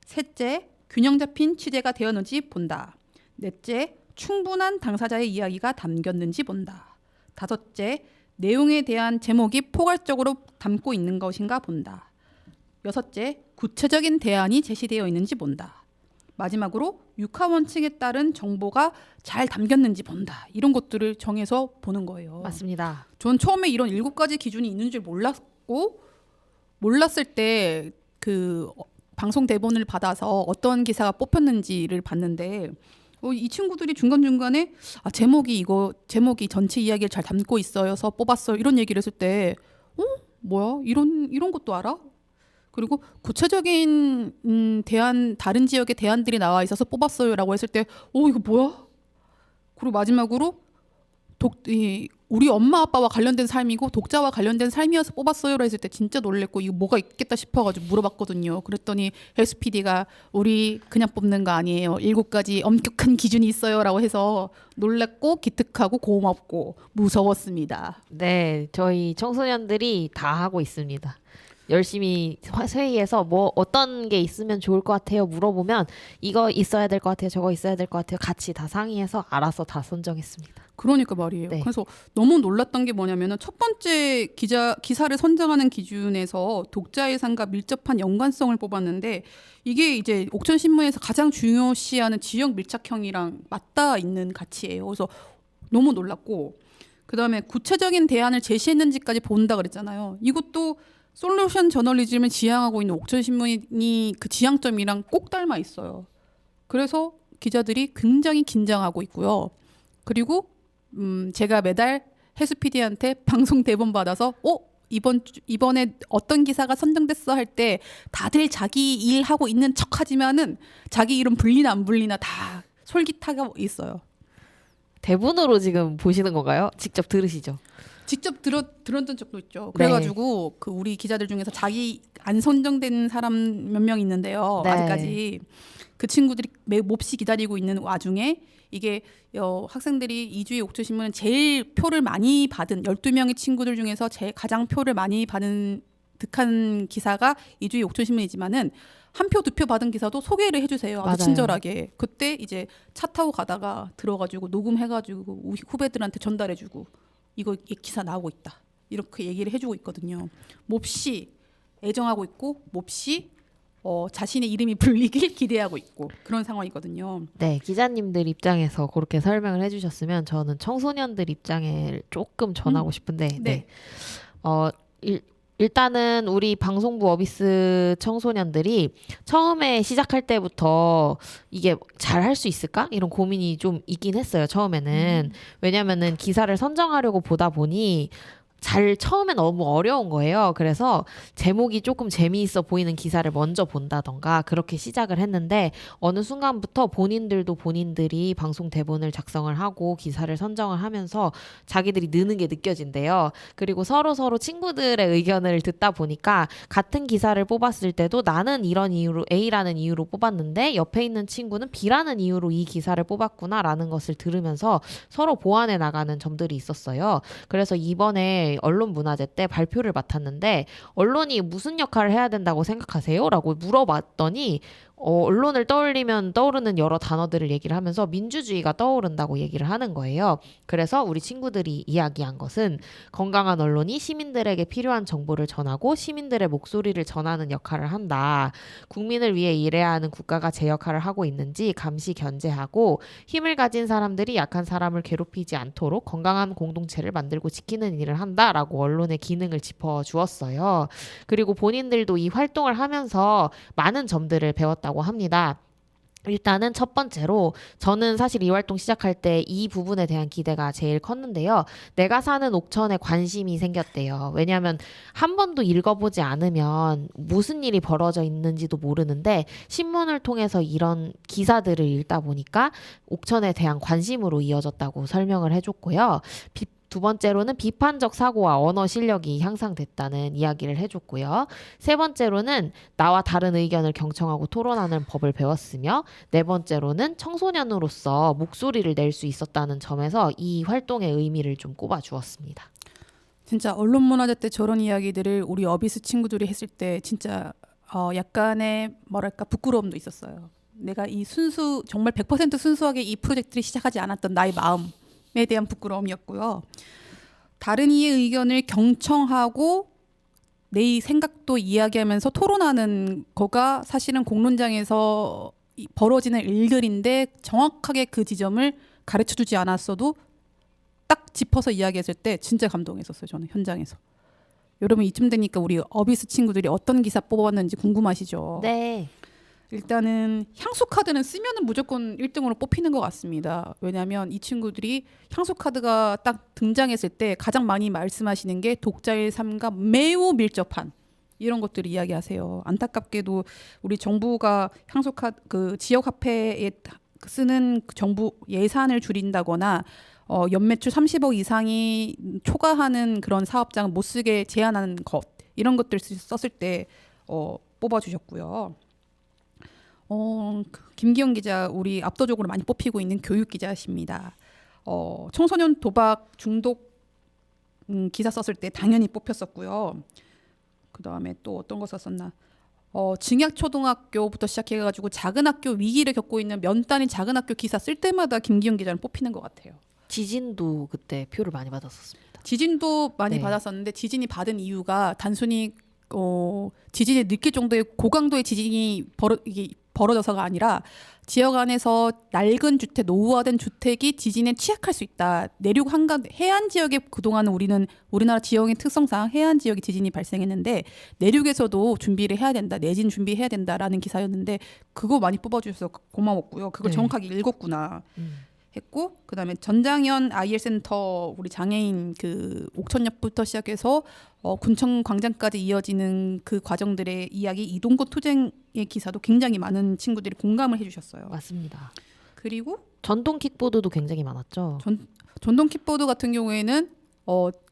셋째, 균형 잡힌 취재가 되었는지 본다. 넷째, 충분한 당사자의 이야기가 담겼는지 본다. 다섯째, 내용에 대한 제목이 포괄적으로 담고 있는 것인가 본다. 여섯째, 구체적인 대안이 제시되어 있는지 본다. 마지막으로 육하 원칙에 따른 정보가 잘 담겼는지 본다. 이런 것들을 정해서 보는 거예요. 맞습니다. 전 처음에 이런 7가지 기준이 있는 줄 몰랐고, 몰랐을 때 그 방송 대본을 받아서 어떤 기사가 뽑혔는지를 봤는데 이 친구들이 중간중간에 제목이 전체 이야기를 잘 담고 있어서 뽑았어요. 이런 얘기를 했을 때 뭐야? 이런 것도 알아? 그리고 구체적인 다른 지역의 대안들이 나와 있어서 뽑았어요라고 했을 때 이거 뭐야? 그리고 마지막으로 우리 엄마 아빠와 관련된 삶이고 독자와 관련된 삶이어서 뽑았어요라 했을 때 진짜 놀랬고 이거 뭐가 있겠다 싶어가지고 물어봤거든요. 그랬더니 SPD가 우리 그냥 뽑는 거 아니에요. 7가지 엄격한 기준이 있어요라고 해서 놀랬고 기특하고 고맙고 무서웠습니다. 네, 저희 청소년들이 다 하고 있습니다. 열심히 회의에서 뭐 어떤 게 있으면 좋을 것 같아요 물어보면 이거 있어야 될 것 같아요, 저거 있어야 될 것 같아요, 같이 다 상의해서 알아서 다 선정했습니다. 그러니까 말이에요. 네. 그래서 너무 놀랐던 게 뭐냐면은 첫 번째 기사를 선정하는 기준에서 독자 예산과 밀접한 연관성을 뽑았는데 이게 이제 옥천신문에서 가장 중요시하는 지역 밀착형이랑 맞닿아 있는 가치예요. 그래서 너무 놀랐고 그다음에 구체적인 대안을 제시했는지까지 본다 그랬잖아요. 이것도 솔루션 저널리즘을 지향하고 있는 옥천신문이 그 지향점이랑 꼭 닮아 있어요. 그래서 기자들이 굉장히 긴장하고 있고요. 그리고 제가 매달 해수PD한테 방송 대본 받아서 이번에 어떤 기사가 선정됐어 할 때 다들 자기 일 하고 있는 척하지만은 자기 이름 불리나 안 불리나 다 솔깃하고 있어요. 대본으로 지금 보시는 건가요? 직접 들으시죠? 직접 들었던 적도 있죠. 그래가지고 그 우리 기자들 중에서 자기 안 선정된 사람 몇 명 있는데요. 네. 아직까지 그 친구들이 몹시 기다리고 있는 와중에 이게 학생들이 이주희 옥천신문은 제일 표를 많이 받은 12명의 친구들 중에서 가장 표를 많이 받은 득한 기사가 이주희 옥천신문이지만은 한 표, 2표 받은 기사도 소개를 해주세요. 아주 맞아요. 친절하게. 그때 이제 차 타고 가다가 들어가지고 녹음해가지고 우리 후배들한테 전달해주고 이거 기사 나오고 있다. 이렇게 얘기를 해주고 있거든요. 몹시 애정하고 있고 몹시 자신의 이름이 불리길 기대하고 있고 그런 상황이거든요. 네, 기자님들 입장에서 그렇게 설명을 해주셨으면 저는 청소년들 입장에 조금 전하고 싶은데 네. 일단은 우리 방송부 어비스 청소년들이 처음에 시작할 때부터 이게 잘 할 수 있을까? 이런 고민이 좀 있긴 했어요. 처음에는. 왜냐면은 기사를 선정하려고 보다 보니 처음엔 너무 어려운 거예요. 그래서 제목이 조금 재미있어 보이는 기사를 먼저 본다던가 그렇게 시작을 했는데 어느 순간부터 본인들도 본인들이 방송 대본을 작성을 하고 기사를 선정을 하면서 자기들이 느는 게 느껴진대요. 그리고 서로 친구들의 의견을 듣다 보니까 같은 기사를 뽑았을 때도 나는 이런 이유로 A라는 이유로 뽑았는데 옆에 있는 친구는 B라는 이유로 이 기사를 뽑았구나라는 것을 들으면서 서로 보완해 나가는 점들이 있었어요. 그래서 이번에 언론문화제 때 발표를 맡았는데 언론이 무슨 역할을 해야 된다고 생각하세요? 라고 물어봤더니 언론을 떠올리면 떠오르는 여러 단어들을 얘기를 하면서 민주주의가 떠오른다고 얘기를 하는 거예요. 그래서 우리 친구들이 이야기한 것은 건강한 언론이 시민들에게 필요한 정보를 전하고 시민들의 목소리를 전하는 역할을 한다. 국민을 위해 일해야 하는 국가가 제 역할을 하고 있는지 감시 견제하고 힘을 가진 사람들이 약한 사람을 괴롭히지 않도록 건강한 공동체를 만들고 지키는 일을 한다라고 언론의 기능을 짚어주었어요. 그리고 본인들도 이 활동을 하면서 많은 점들을 배웠다고 합니다. 일단은 첫 번째로 저는 사실 이 활동 시작할 때 이 부분에 대한 기대가 제일 컸는데요. 내가 사는 옥천에 관심이 생겼대요. 왜냐하면 한 번도 읽어보지 않으면 무슨 일이 벌어져 있는지도 모르는데 신문을 통해서 이런 기사들을 읽다 보니까 옥천에 대한 관심으로 이어졌다고 설명을 해줬고요. 두 번째로는 비판적 사고와 언어 실력이 향상됐다는 이야기를 해줬고요. 세 번째로는 나와 다른 의견을 경청하고 토론하는 법을 배웠으며 네 번째로는 청소년으로서 목소리를 낼 수 있었다는 점에서 이 활동의 의미를 좀 꼽아주었습니다. 진짜 언론문화제 때 저런 이야기들을 우리 어비스 친구들이 했을 때 진짜 약간의 뭐랄까 부끄러움도 있었어요. 내가 이 정말 100% 순수하게 이 프로젝트를 시작하지 않았던 나의 마음에 대한 부끄러움이었고요. 다른 이의 의견을 경청하고 내 생각도 이야기하면서 토론하는 거가 사실은 공론장에서 벌어지는 일들인데 정확하게 그 지점을 가르쳐주지 않았어도 딱 짚어서 이야기했을 때 진짜 감동했었어요. 저는 현장에서. 여러분 이쯤 되니까 우리 어비스 친구들이 어떤 기사 뽑았는지 궁금하시죠? 네. 일단은 향수 카드는 쓰면은 무조건 1등으로 뽑히는 것 같습니다. 왜냐하면 이 친구들이 향수 카드가 딱 등장했을 때 가장 많이 말씀하시는 게 독자의 삶과 매우 밀접한 이런 것들을 이야기하세요. 안타깝게도 우리 정부가 향수 카드 그 지역 화폐에 쓰는 정부 예산을 줄인다거나 연매출 30억 이상이 초과하는 그런 사업장은 못 쓰게 제한하는 것 이런 것들 썼을 때 뽑아주셨고요. 김기영 기자 우리 압도적으로 많이 뽑히고 있는 교육 기자십니다. 청소년 도박 중독 기사 썼을 때 당연히 뽑혔었고요. 그 다음에 또 어떤 거 썼었나? 증약초등학교부터 시작해가지고 작은 학교 위기를 겪고 있는 면단위 작은 학교 기사 쓸 때마다 김기영 기자는 뽑히는 것 같아요. 지진도 그때 표를 많이 받았었습니다. 지진도 많이 네. 받았었는데 지진이 받은 이유가 단순히 지진이 느낄 정도의 고강도의 지진이 벌어져서가 아니라 지역 안에서 낡은 주택, 노후화된 주택이 지진에 취약할 수 있다. 내륙 한강 해안 지역에 그동안 우리나라 지형의 특성상 해안 지역에 지진이 발생했는데 내륙에서도 준비를 해야 된다. 내진 준비해야 된다라는 기사였는데 그거 많이 뽑아주셔서 고마웠고요. 그걸 네. 정확하게 읽었구나. 했고 그다음에 전장현 IL 센터 우리 장애인 그 옥천역부터 시작해서 군청 광장까지 이어지는 그 과정들의 이야기 이동권 투쟁의 기사도 굉장히 많은 친구들이 공감을 해주셨어요. 맞습니다. 그리고 전동 킥보드도 굉장히 많았죠. 전동 킥보드 같은 경우에는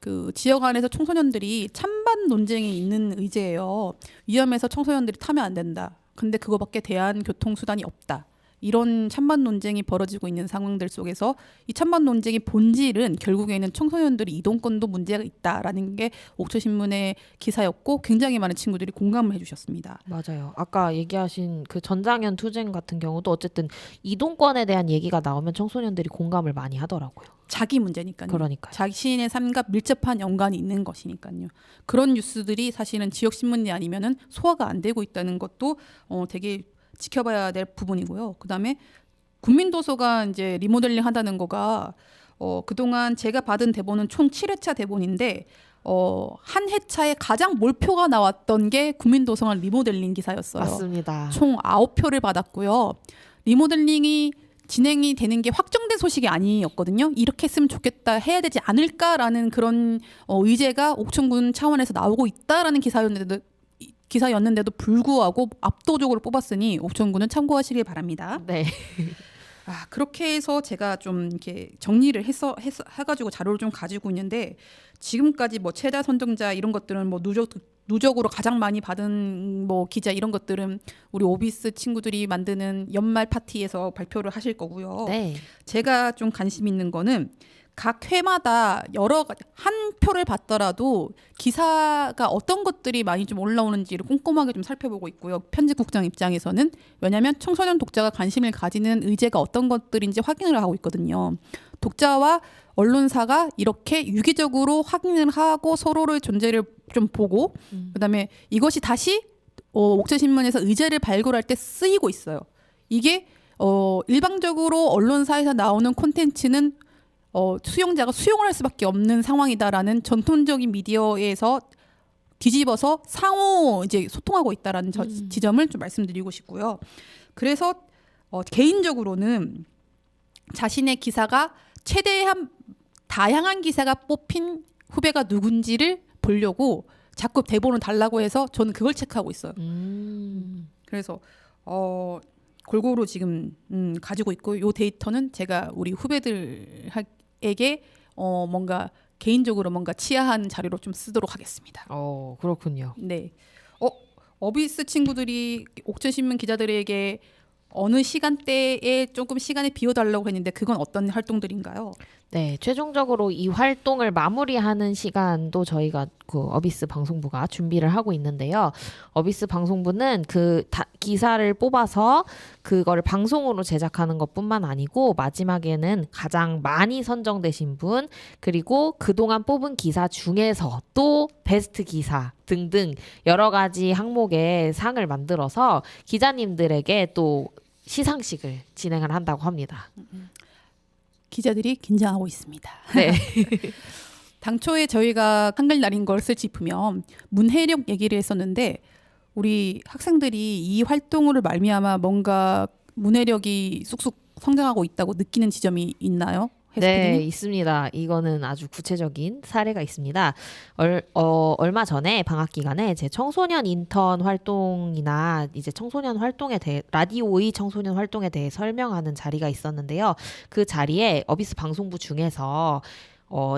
그 지역 안에서 청소년들이 찬반 논쟁이 있는 의제예요. 위험해서 청소년들이 타면 안 된다. 근데 그거밖에 대한 교통수단이 없다. 이런 찬반 논쟁이 벌어지고 있는 상황들 속에서 이 찬반 논쟁의 본질은 결국에는 청소년들이 이동권도 문제가 있다라는 게 옥천신문의 기사였고 굉장히 많은 친구들이 공감을 해주셨습니다. 맞아요. 아까 얘기하신 그 전장현 투쟁 같은 경우도 어쨌든 이동권에 대한 얘기가 나오면 청소년들이 공감을 많이 하더라고요. 자기 문제니까요. 그러니까요. 자신의 삶과 밀접한 연관이 있는 것이니까요. 그런 뉴스들이 사실은 지역 신문이 아니면은 소화가 안 되고 있다는 것도 되게 지켜봐야 될 부분이고요. 그다음에 국민도서관 이제 리모델링 한다는 거가 그동안 제가 받은 대본은 총 7회차 대본인데 한 회차에 가장 몰표가 나왔던 게 국민도서관 리모델링 기사였어요. 맞습니다. 총 9표를 받았고요. 리모델링이 진행이 되는 게 확정된 소식이 아니었거든요. 이렇게 했으면 좋겠다, 해야 되지 않을까라는 그런 의제가 옥천군 차원에서 나오고 있다라는 기사였는데도 불구하고 압도적으로 뽑았으니 옥천군은 참고하시길 바랍니다. 네. 그렇게 해서 제가 좀 이렇게 정리를 해가지고 자료를 좀 가지고 있는데 지금까지 뭐 최다 선정자 이런 것들은 뭐 누적으로 가장 많이 받은 뭐 기자 이런 것들은 우리 오비스 친구들이 만드는 연말 파티에서 발표를 하실 거고요. 네. 제가 좀 관심 있는 거는 각 회마다 여러 가지 한 표를 받더라도 기사가 어떤 것들이 많이 좀 올라오는지를 꼼꼼하게 좀 살펴보고 있고요. 편집국장 입장에서는 왜냐하면 청소년 독자가 관심을 가지는 의제가 어떤 것들인지 확인을 하고 있거든요. 독자와 언론사가 이렇게 유기적으로 확인을 하고 서로의 존재를 좀 보고 그다음에 이것이 다시 옥천신문에서 의제를 발굴할 때 쓰이고 있어요. 이게 일방적으로 언론사에서 나오는 콘텐츠는 수용자가 수용을 할 수밖에 없는 상황이다라는 전통적인 미디어에서 뒤집어서 상호 이제 소통하고 있다라는 지점을 좀 말씀드리고 싶고요. 그래서 개인적으로는 자신의 기사가 최대한 다양한 기사가 뽑힌 후배가 누군지를 보려고 자꾸 대본을 달라고 해서 저는 그걸 체크하고 있어요. 그래서 골고루 지금 가지고 있고 요 데이터는 제가 우리 후배들에게 뭔가 개인적으로 뭔가 치하한 자료로 좀 쓰도록 하겠습니다. 그렇군요. 네. 어비스 친구들이 옥천신문 기자들에게 어느 시간대에 조금 시간을 비워달라고 했는데 그건 어떤 활동들인가요? 네, 최종적으로 이 활동을 마무리하는 시간도 저희가 그 어비스 방송부가 준비를 하고 있는데요. 어비스 방송부는 기사를 뽑아서 그거를 방송으로 제작하는 것뿐만 아니고 마지막에는 가장 많이 선정되신 분 그리고 그동안 뽑은 기사 중에서 또 베스트 기사 등등 여러 가지 항목의 상을 만들어서 기자님들에게 또 시상식을 진행을 한다고 합니다. 기자들이 긴장하고 있습니다. 네. 당초에 저희가 한글날인 것을 짚으면 문해력 얘기를 했었는데 우리 학생들이 이 활동으로 말미암아 뭔가 문해력이 쑥쑥 성장하고 있다고 느끼는 지점이 있나요? 네, 혜스피디님? 있습니다. 이거는 아주 구체적인 사례가 있습니다. 얼마 전에 방학 기간에 제 청소년 인턴 활동이나 이제 청소년 활동에 대해 라디오의 청소년 활동에 대해 설명하는 자리가 있었는데요. 그 자리에 어비스 방송부 중에서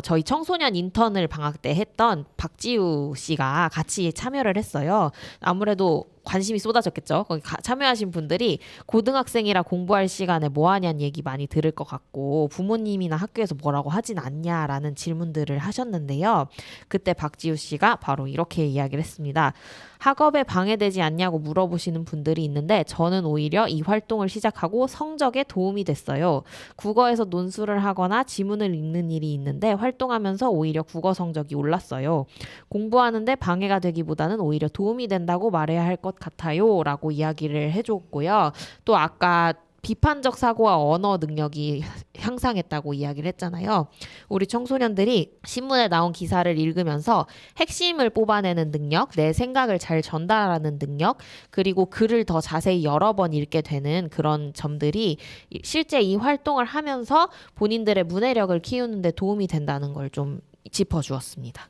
저희 청소년 인턴을 방학 때 했던 박지우 씨가 같이 참여를 했어요. 아무래도 관심이 쏟아졌겠죠. 거기 참여하신 분들이 고등학생이라 공부할 시간에 뭐 하냐는 얘기 많이 들을 것 같고 부모님이나 학교에서 뭐라고 하진 않냐라는 질문들을 하셨는데요. 그때 박지우 씨가 바로 이렇게 이야기를 했습니다. 학업에 방해되지 않냐고 물어보시는 분들이 있는데 저는 오히려 이 활동을 시작하고 성적에 도움이 됐어요. 국어에서 논술을 하거나 지문을 읽는 일이 있는데 활동하면서 오히려 국어 성적이 올랐어요. 공부하는데 방해가 되기보다는 오히려 도움이 된다고 말해야 할 것 같아요 라고 이야기를 해줬고요. 또 아까 비판적 사고와 언어 능력이 향상했다고 이야기를 했잖아요. 우리 청소년들이 신문에 나온 기사를 읽으면서 핵심을 뽑아내는 능력, 내 생각을 잘 전달하는 능력, 그리고 글을 더 자세히 여러 번 읽게 되는 그런 점들이 실제 이 활동을 하면서 본인들의 문해력을 키우는 데 도움이 된다는 걸 좀 짚어주었습니다.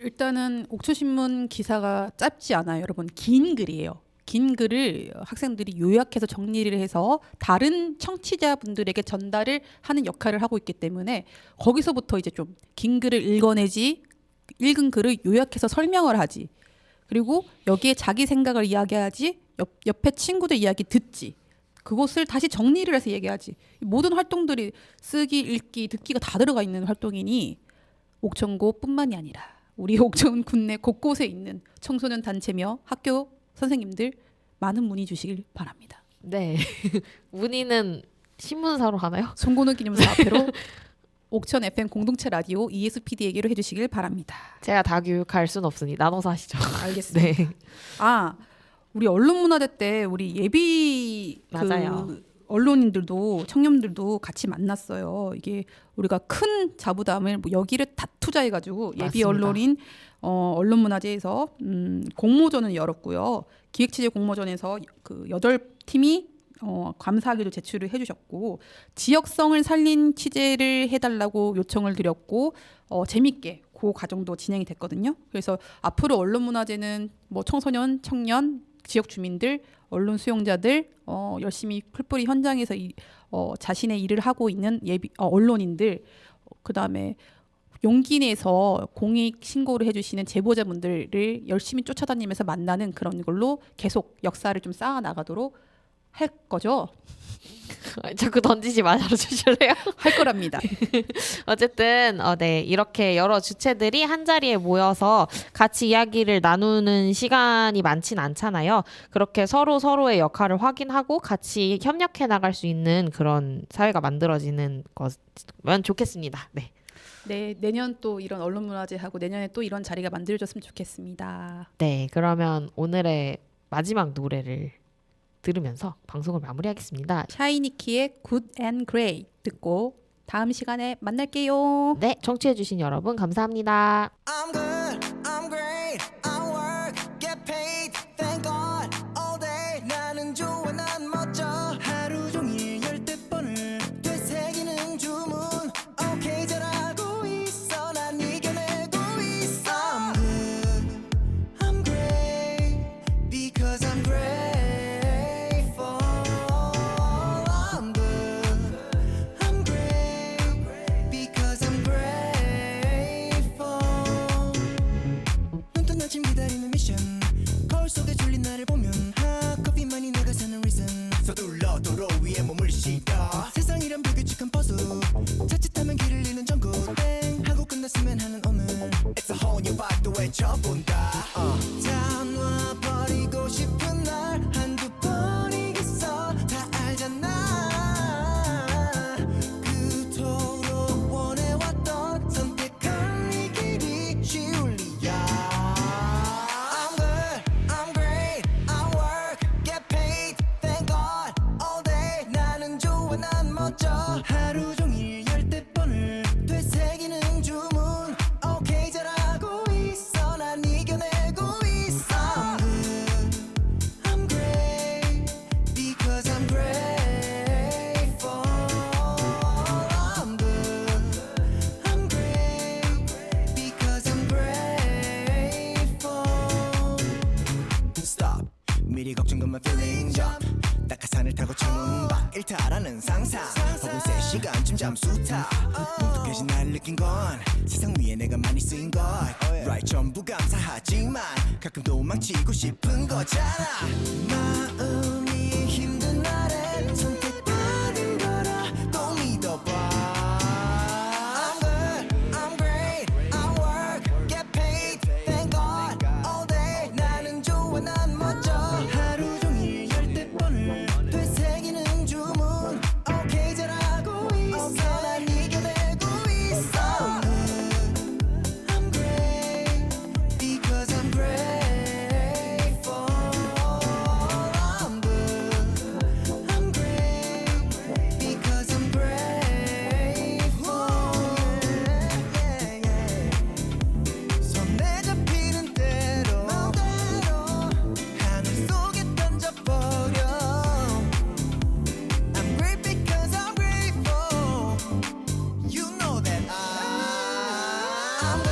일단은 옥초신문 기사가 짧지 않아요. 여러분 긴 글이에요. 긴 글을 학생들이 요약해서 정리를 해서 다른 청취자분들에게 전달을 하는 역할을 하고 있기 때문에 거기서부터 이제 좀 긴 글을 읽어내지 읽은 글을 요약해서 설명을 하지 그리고 여기에 자기 생각을 이야기하지 옆에 친구들 이야기 듣지 그것을 다시 정리를 해서 얘기하지 모든 활동들이 쓰기, 읽기, 듣기가 다 들어가 있는 활동이니 옥천고뿐만이 아니라 우리 옥천 군내 곳곳에 있는 청소년 단체며 학교 선생님들 많은 문의 주시길 바랍니다. 네. 문의는 신문사로 하나요? 송고는 기념사 앞으로 옥천 FM 공동체 라디오 ESPD에게로 해주시길 바랍니다. 제가 다 교육할 순 없으니 나눠서 하시죠. 알겠습니다. 네. 아, 우리 언론문화대 때 우리 예비 맞아요. 언론인들도 청년들도 같이 만났어요. 이게 우리가 큰 자부담을 뭐 여기를 다 투자해가지고 예비 맞습니다. 언론인 언론문화제에서 공모전을 열었고요. 기획취재 공모전에서 그 8팀이 감사하게도 제출을 해주셨고 지역성을 살린 취재를 해달라고 요청을 드렸고 재밌게 그 과정도 진행이 됐거든요. 그래서 앞으로 언론문화제는 뭐 청소년, 청년, 지역 주민들, 언론 수용자들 열심히 풀뿌리 현장에서 자신의 일을 하고 있는 예비 언론인들 그다음에 용기 내서 공익 신고를 해주시는 제보자분들을 열심히 쫓아다니면서 만나는 그런 걸로 계속 역사를 좀 쌓아 나가도록 할 거죠. 자꾸 던지지 말아주실래요? 할 거랍니다. 어쨌든 네 이렇게 여러 주체들이 한 자리에 모여서 같이 이야기를 나누는 시간이 많진 않잖아요. 그렇게 서로의 역할을 확인하고 같이 협력해 나갈 수 있는 그런 사회가 만들어지는 거면 좋겠습니다. 네. 네, 내년 또 이런 언론문화제 하고 내년에 또 이런 자리가 만들어졌으면 좋겠습니다. 네, 그러면 오늘의 마지막 노래를 들으면서 방송을 마무리하겠습니다. 샤이니키의 Good and Great 듣고 다음 시간에 만날게요. 네, 청취해주신 여러분 감사합니다. I'm good, I'm great, I work, get paid, thank God, all day. 나는 좋아, 난 멋져. 하루 종일 10번을 되새기는 주문. Okay, 잘하고 있어, 난 이겨내고 있어. I'm good, I'm great, because I'm grateful. I'm good, I'm great, because I'm grateful. 눈 떠 아침 기다리는 미션 거울 속에 졸린 나를 보면 커피만이 내가 사는 reason 서둘러 도로 위에 몸을 싣다 세상이란 불규칙한 퍼즐 자칫하면 길을 stop 미리 걱정과 feeling jump 낙하산을 타고 창문밖 일탈하는 상상 혹은 3시간쯤 잠수타 뭉툭해진 나를 느낀 건 세상 위에 내가 많이 쓰인 것 Right 전부 감사하지만 가끔 도망치고 싶은 거잖아 마음이 힘든 날엔 선택받은 거라 또 믿어봐 I'm good, I'm great, I work, get paid, thank God all day 나는 좋아 난 멋져 하루 종일 10번을 되새기는 주문 Okay 잘하고 있어 난 이겨내고 있어 I'm great because I'm grateful I'm good, I'm great because I'm grateful yeah, yeah. 손에 잡히는 대로 하늘 속에 던져버려 I'm great because I'm grateful You know that I'm